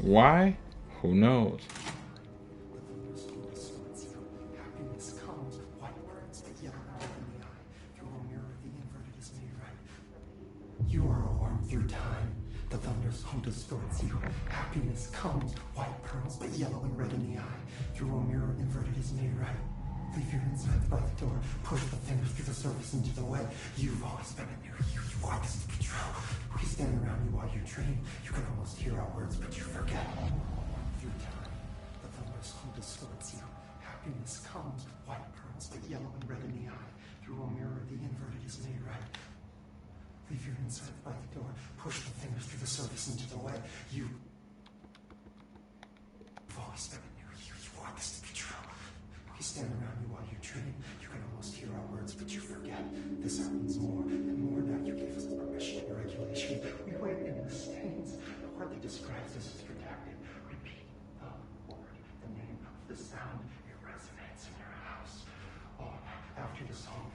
Why? Who knows? through time. The thunder's home distorts you. Happiness comes, white pearls, but yellow and red in the eye. Through a mirror inverted is made right. Leave your insides by the door. Push the fingers through the surface into the wet. You've always been a new you. You want this to be true. We stand around you while you dream. You can almost hear our words, but you forget. Through time, the thunder's home distorts you. Happiness comes, white pearls, but yellow and red in the eye. Through a mirror, the inverted is made right. Leave your insides by the door. Push the fingers through the surface into the wet. You've always been a new you. You want this to be true. We stand around you while you dream. You can almost hear our words, but you forget. This happens more and more now. You gave us permission and regulation. We wait in the stains. Hardly describes us as redacted. Repeat the word, the name of the sound. It resonates in your house. Oh, after the song,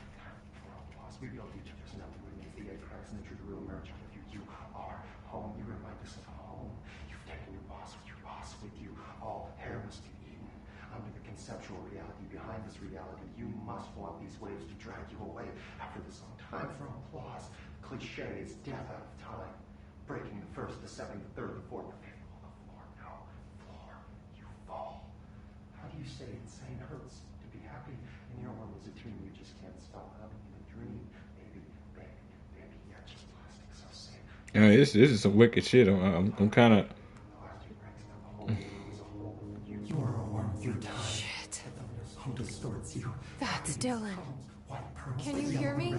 for a pause, we build each other's nothing beneath the egg cracks and the truth will emerge out of you. You are home. You remind us of home. You've taken your boss with you. All hair must be eaten. Under the conceptual reality behind this reality, you must want these waves to drag you away. After the song, time for applause. Cliches, death out of time. Breaking the first, the second, the third, the fourth, the fifth. On the floor, no. Floor, you fall. How do you say insane hurts to be happy? In your world is a dream you just can't stop having in a dream. Baby, yeah, just plastic, so safe. This is some wicked shit. I'm kind of. Shit. That's Dylan. Can you hear me?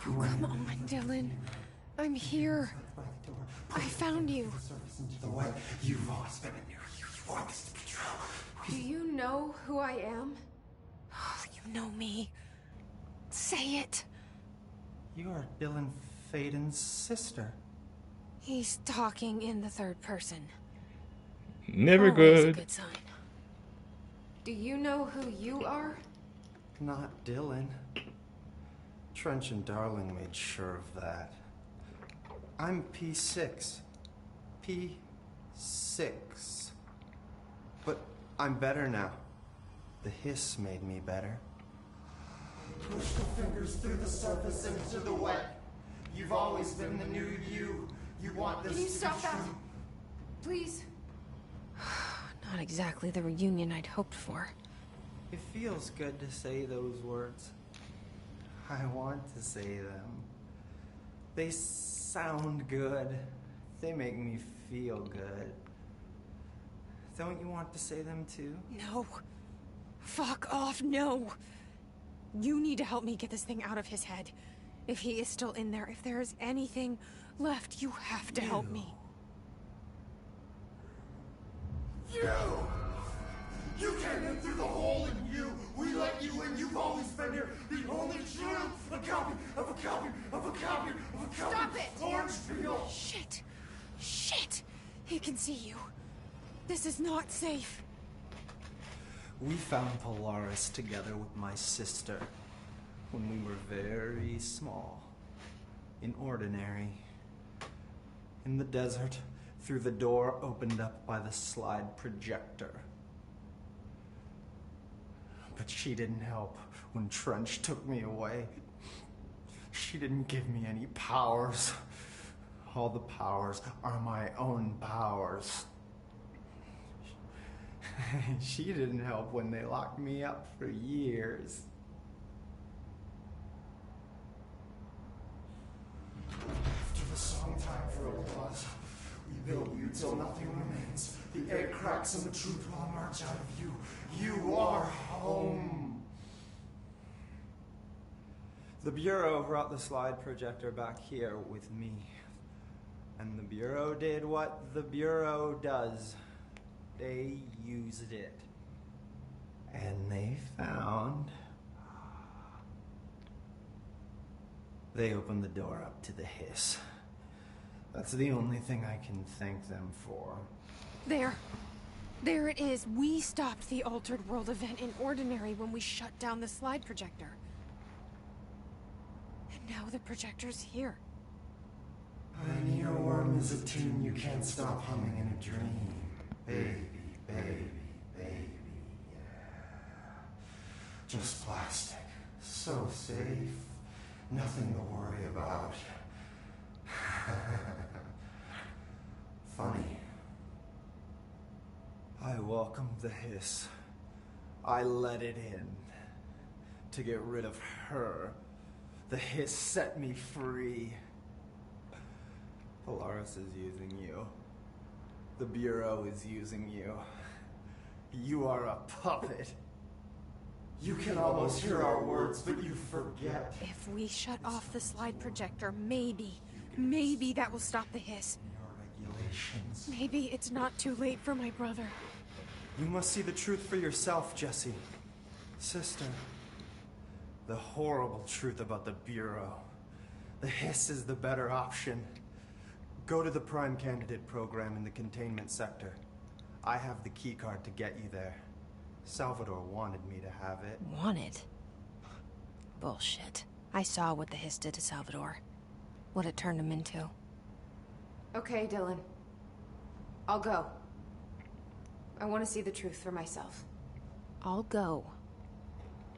Oh, come on, Dylan. I'm here. I found you. You've always been a new you. You want this to be true. Do you know who I am? Oh, you know me. Say it. You're Dylan Faden's sister. He's talking in the third person. Never Always good. A good sign. Do you know who you are? Not Dylan. Trench and Darling made sure of that. I'm P6. P6. But I'm better now. The hiss made me better. Push the fingers through the surface into the wet. You've always been the new you. You want this Can you to stop be that? true. Please? Not exactly the reunion I'd hoped for. It feels good to say those words. I want to say them. They sound good. They make me feel good. Don't you want to say them too? No. Fuck off, no. You need to help me get this thing out of his head. If he is still in there, if there is anything left, you have to help me. You came in through the hole in you. We let you in. You've always been here. The only truth. A copy of a copy of a copy of a copy. Stop it! Orange peel. Shit. Shit. He can see you. This is not safe. We found Polaris together with my sister when we were very small. In Ordinary. In the desert, through the door opened up by the slide projector. But she didn't help when Trench took me away. She didn't give me any powers. All the powers are my own powers. She didn't help when they locked me up for years. After the song, time for applause. We build you till nothing remains. The egg cracks and the truth will emerge out of you. You are home. The Bureau brought the slide projector back here with me. And the Bureau did what the Bureau does. They used it. And they found... They opened the door up to the hiss. That's the only thing I can thank them for. There. There it is. We stopped the Altered World event in Ordinary when we shut down the slide projector. And now the projector's here. An earworm is a tune you can't stop humming in a dream. Baby, baby, baby, yeah. Just plastic. So safe. Nothing to worry about. welcomed the hiss. I let it in. To get rid of her. The hiss set me free. Polaris is using you. The Bureau is using you. You are a puppet. You can almost hear our words, but you forget. If we shut off the slide projector, maybe that will stop the hiss. Maybe it's not too late for my brother. You must see the truth for yourself, Jessie. Sister. The horrible truth about the Bureau. The hiss is the better option. Go to the Prime Candidate program in the containment sector. I have the keycard to get you there. Salvador wanted me to have it. Wanted? Bullshit. I saw what the hiss did to Salvador. What it turned him into. Okay, Dylan. I'll go. I want to see the truth for myself. I'll go.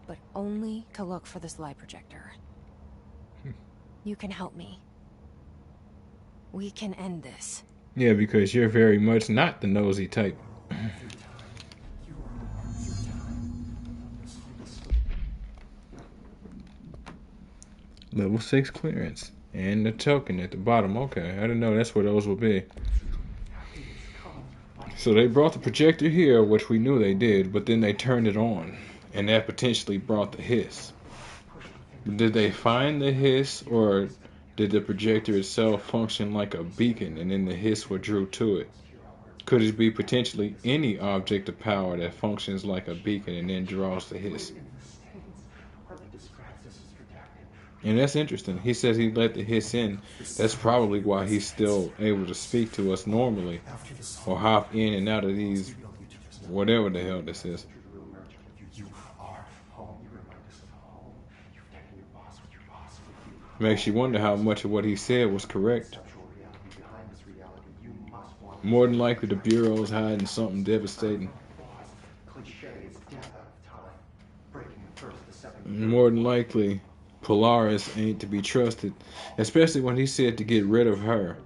But only to look for the slide projector. You can help me. We can end this. Yeah, because you're very much not the nosy type. Level 6 clearance. And the token at the bottom. Okay, I didn't know that's where those would be. So they brought the projector here, which we knew they did, but then they turned it on. And that potentially brought the hiss. Did they find the hiss, or did the projector itself function like a beacon and then the hiss were drew to it? Could it be potentially any object of power that functions like a beacon and then draws the hiss? And that's interesting. He says he let the hiss in. That's probably why he's still able to speak to us normally or hop in and out of these, whatever the hell this is. Makes you wonder how much of what he said was correct. More than likely the Bureau's hiding something devastating. More than likely Polaris ain't to be trusted, especially when he said to get rid of her.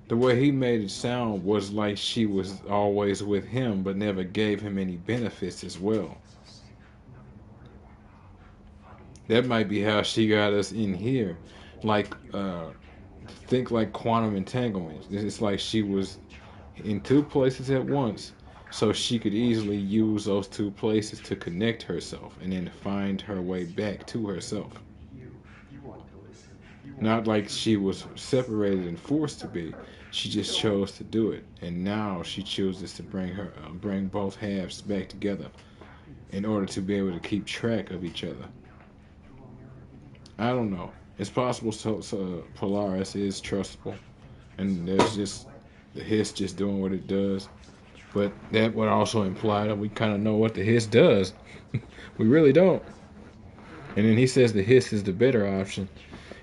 The way he made it sound was like she was always with him but never gave him any benefits as well. That might be how she got us in here. Like, think like quantum entanglement. It's like she was in two places at once, so she could easily use those two places to connect herself and then find her way back to herself. Not like she was separated and forced to be. She just chose to do it, and now she chooses to bring both halves back together in order to be able to keep track of each other. I don't know. It's possible so Polaris is trustable, and there's just the hiss just doing what it does. But that would also imply that we kind of know what the hiss does. We really don't. And then he says the hiss is the better option.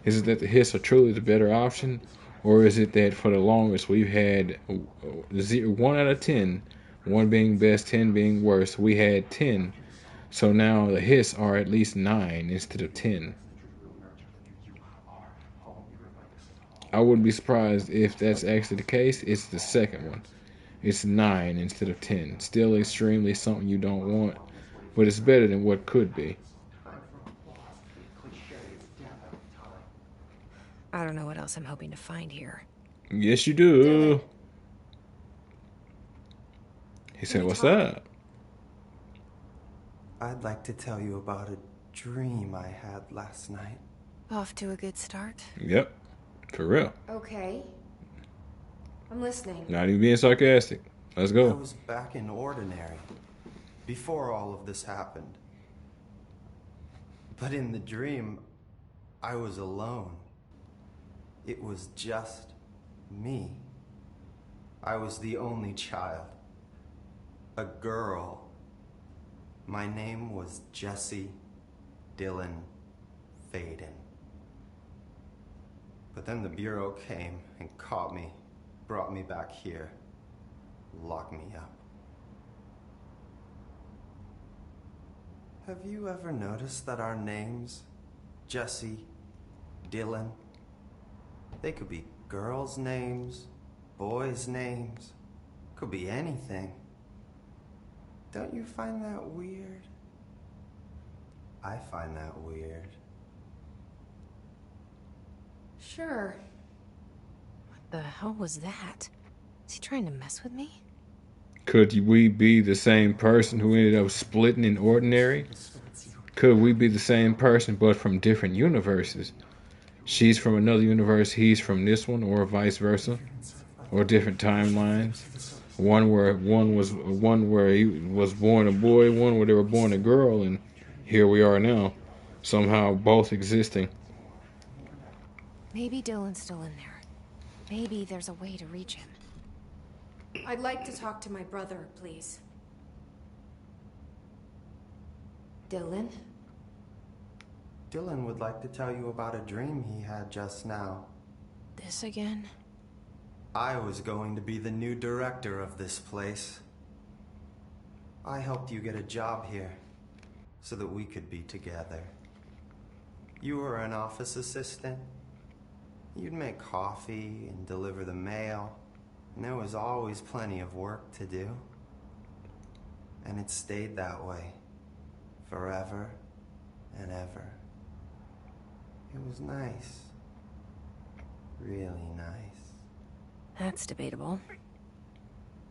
Is it that the hiss are truly the better option? Or is it that for the longest we've had 1 out of 10, 1 being best, 10 being worst, we had 10. So now the hiss are at least 9 instead of 10. I wouldn't be surprised if that's actually the case. It's the second one. It's 9 instead of 10. Still extremely something you don't want, but it's better than what could be. I don't know what else I'm hoping to find here. Yes, you do. He said, "What's up?" I'd like to tell you about a dream I had last night. Off to a good start? Yep. For real. Okay. I'm listening. Not even being sarcastic. Let's go. I was back in Ordinary before all of this happened. But in the dream, I was alone. It was just me. I was the only child. A girl. My name was Jessie Dylan Faden. But then the Bureau came and caught me, brought me back here, locked me up. Have you ever noticed that our names, Jessie, Dylan, they could be girls' names, boys' names, could be anything. Don't you find that weird? I find that weird. Sure. What the hell was that? Is he trying to mess with me? Could we be the same person who ended up splitting in Ordinary? Could we be the same person but from different universes? She's from another universe, he's from this one, or vice versa, or different timelines. One where he was born a boy, one where they were born a girl, and here we are now, somehow both existing. Maybe Dylan's still in there. Maybe there's a way to reach him. I'd like to talk to my brother, please. Dylan? Dylan would like to tell you about a dream he had just now. This again? I was going to be the new director of this place. I helped you get a job here so that we could be together. You were an office assistant. You'd make coffee and deliver the mail, and there was always plenty of work to do. And it stayed that way forever and ever. It was nice. Really nice. That's debatable.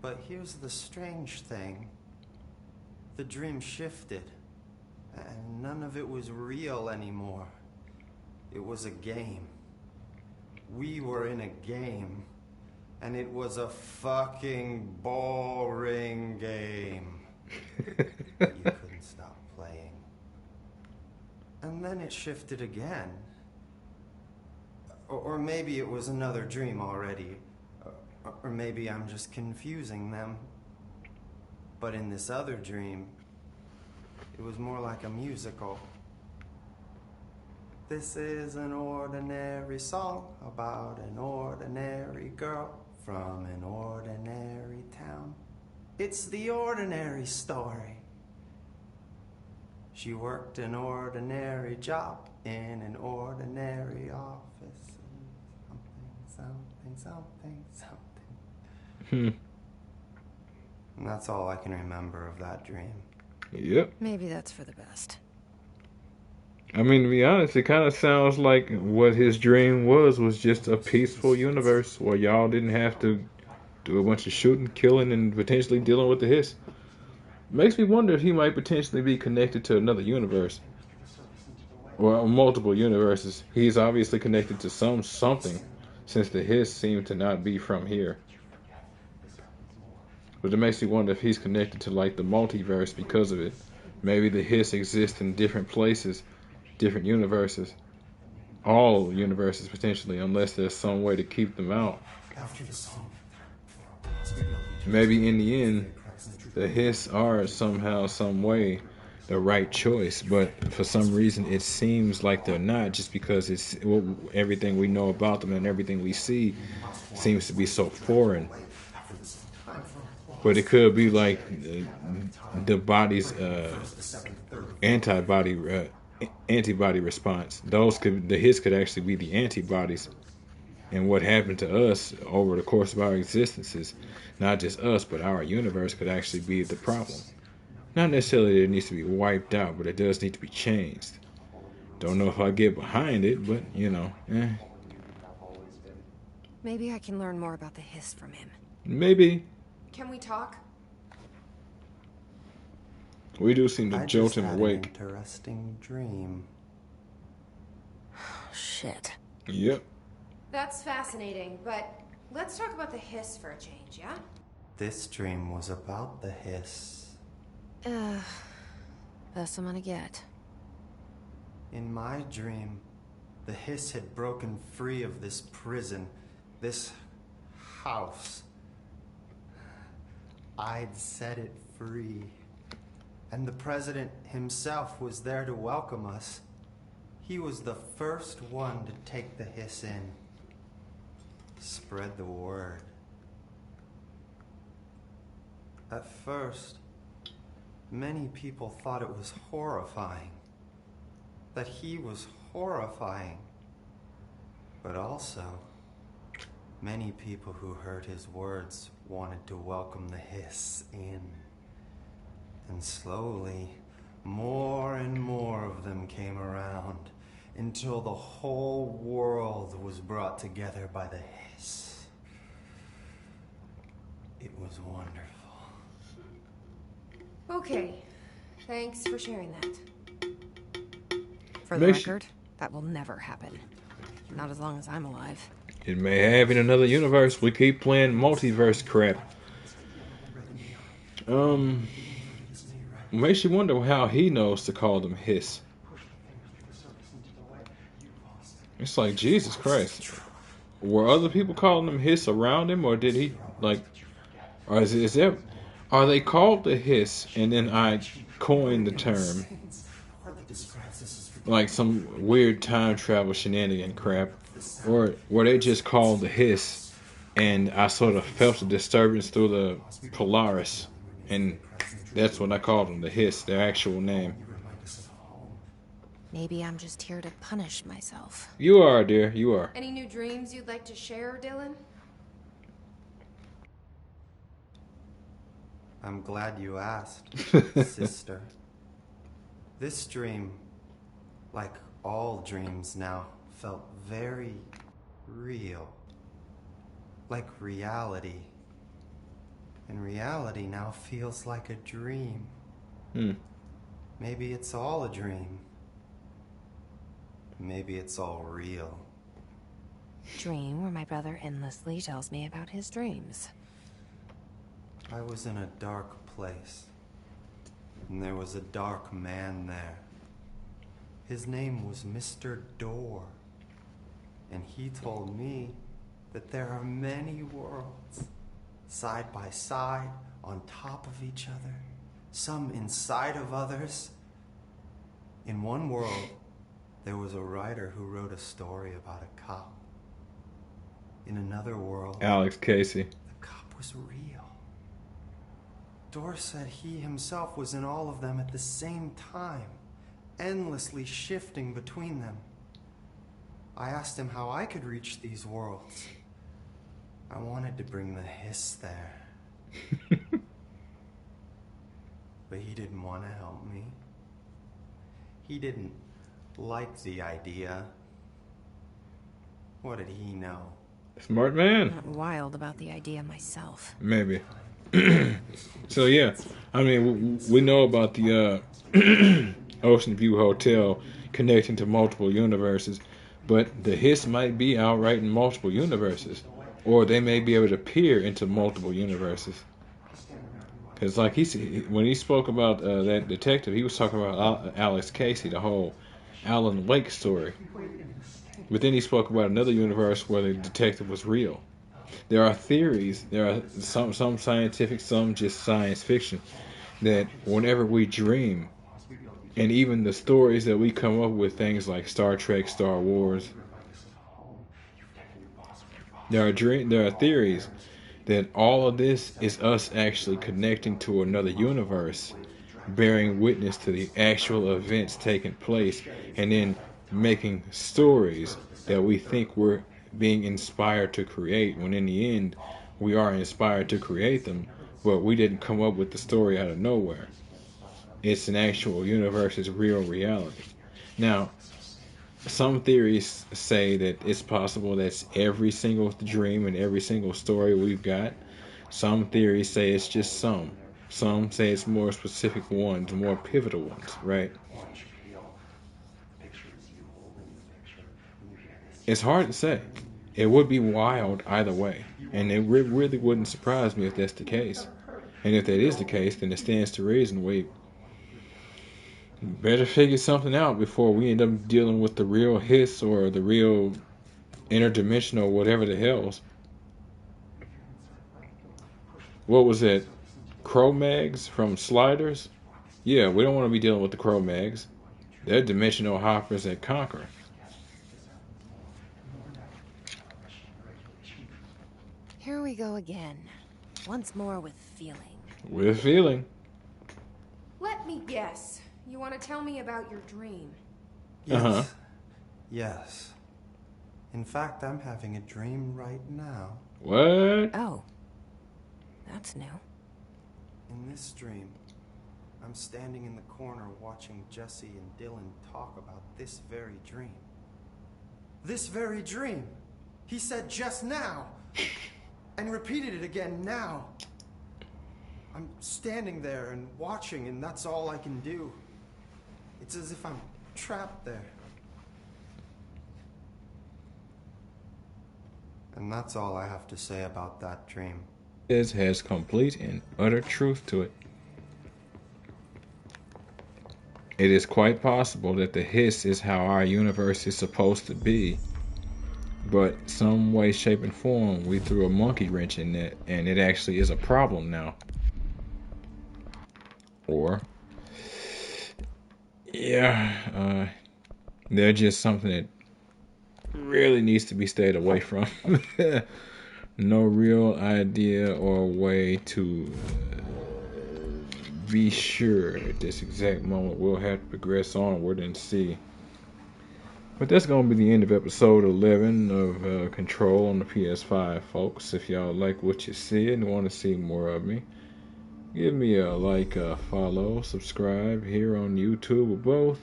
But here's the strange thing. The dream shifted, and none of it was real anymore. It was a game. We were in a game, and it was a fucking boring game. But you couldn't stop playing. And then it shifted again. Or maybe it was another dream already. Or maybe I'm just confusing them. But in this other dream, it was more like a musical. This is an ordinary song about an ordinary girl from an ordinary town. It's the ordinary story. She worked an ordinary job in an ordinary office. Something. And that's all I can remember of that dream. Yep. Maybe that's for the best. I mean, to be honest, it kind of sounds like what his dream was just a peaceful universe where y'all didn't have to do a bunch of shooting, killing, and potentially dealing with the hiss. Makes me wonder if he might potentially be connected to another universe. Or multiple universes. He's obviously connected to something, since the hiss seemed to not be from here. But it makes me wonder if he's connected to like the multiverse because of it. Maybe the hiss exists in different places, different universes. All universes potentially, unless there's some way to keep them out. Maybe in the end, the hiss are somehow, some way, the right choice, but for some reason it seems like they're not, just because it's everything we know about them and everything we see seems to be so foreign. But it could be like the body's antibody response. The hiss could actually be the antibodies, and what happened to us over the course of our existences, not just us, but our universe, could actually be the problem. Not necessarily that it needs to be wiped out, but it does need to be changed. Don't know if I get behind it, but, Maybe I can learn more about the hiss from him. Maybe. Can we talk? We do seem to jolt him awake. An interesting dream. Shit. Yep. That's fascinating, but let's talk about the hiss for a change, yeah? This dream was about the hiss. Best I'm gonna get. In my dream, the hiss had broken free of this prison, this house. I'd set it free. And the president himself was there to welcome us. He was the first one to take the hiss in. Spread the word. At first, many people thought it was horrifying. That he was horrifying. But also, many people who heard his words wanted to welcome the hiss in. And slowly, more and more of them came around, until the whole world was brought together by the hiss. It was wonderful. Okay. Thanks for sharing that. For the record, that will never happen. Not as long as I'm alive. It may have in another universe. We keep playing multiverse crap. Makes you wonder how he knows to call them hiss. It's like, Jesus Christ. Were other people calling them hiss around him, or did he, like, or is there, are they called the hiss and then I coined the term? Like some weird time travel shenanigan crap. Or were they just called the hiss and I sort of felt a disturbance through the Polaris and that's what I called them, the hiss, their actual name. Maybe I'm just here to punish myself. You are, dear, you are. Any new dreams you'd like to share, Dylan? I'm glad you asked, sister. This dream, like all dreams now, felt very real. Like reality. And reality now feels like a dream. Maybe it's all a dream. Maybe it's all real. Dream where my brother endlessly tells me about his dreams. I was in a dark place. And there was a dark man there. His name was Mr. Door. And he told me that there are many worlds, side by side, on top of each other, some inside of others. In one world, there was a writer who wrote a story about a cop. In another world, Alex Casey. The cop was real. Door said he himself was in all of them at the same time, endlessly shifting between them. I asked him how I could reach these worlds. I wanted to bring the hiss there. But he didn't want to help me. He didn't like the idea. What did he know? Smart man. I'm not wild about the idea myself. Maybe. So yeah, I mean, we know about the Ocean View Hotel connecting to multiple universes, but the hiss might be outright in multiple universes, or they may be able to peer into multiple universes. Because like when he spoke about that detective, he was talking about Alex Casey, the whole Alan Wake story. But then he spoke about another universe where the detective was real. There are theories, there are some scientific, some just science fiction, that whenever we dream, and even the stories that we come up with, things like Star Trek, Star Wars, there are theories that all of this is us actually connecting to another universe, bearing witness to the actual events taking place, and then making stories that we think we're being inspired to create, when in the end we are inspired to create them, but we didn't come up with the story out of nowhere. It's an actual universe's real reality. Now, some theories say that it's possible that's every single dream and every single story we've got. Some theories say it's just some. Some say it's more specific ones, more pivotal ones, right? It's hard to say. It would be wild either way. And it really wouldn't surprise me if that's the case. And if that is the case, then it stands to reason we better figure something out before we end up dealing with the real hiss or the real interdimensional whatever the hell's. What was it? Cro-Mags from Sliders? Yeah, we don't want to be dealing with the Cro-Mags. They're dimensional hoppers that conquer. Here we go again. Once more with feeling. With feeling. Let me guess. You want to tell me about your dream? Yes. Yes. In fact, I'm having a dream right now. What? Oh. That's new. In this dream, I'm standing in the corner watching Jesse and Dylan talk about this very dream. This very dream! He said just now! And repeated it again now. I'm standing there and watching, and that's all I can do. It's as if I'm trapped there. And that's all I have to say about that dream. This has complete and utter truth to it. It is quite possible that the hiss is how our universe is supposed to be, but some way, shape, and form we threw a monkey wrench in that, and it actually is a problem now. Or, yeah, they're just something that really needs to be stayed away from. No real idea or way to be sure at this exact moment. We'll have to progress onward and see. But that's going to be the end of episode 11 of Control on the PS5, folks. If y'all like what you see and want to see more of me, give me a like, a follow, subscribe here on YouTube or both.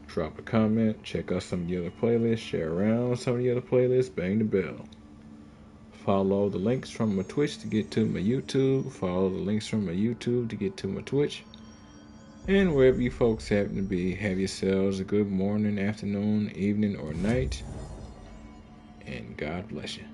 Drop a comment, check out some of the other playlists, share around some of the other playlists, bang the bell. Follow the links from my Twitch to get to my YouTube. Follow the links from my YouTube to get to my Twitch. And wherever you folks happen to be, have yourselves a good morning, afternoon, evening, or night. And God bless you.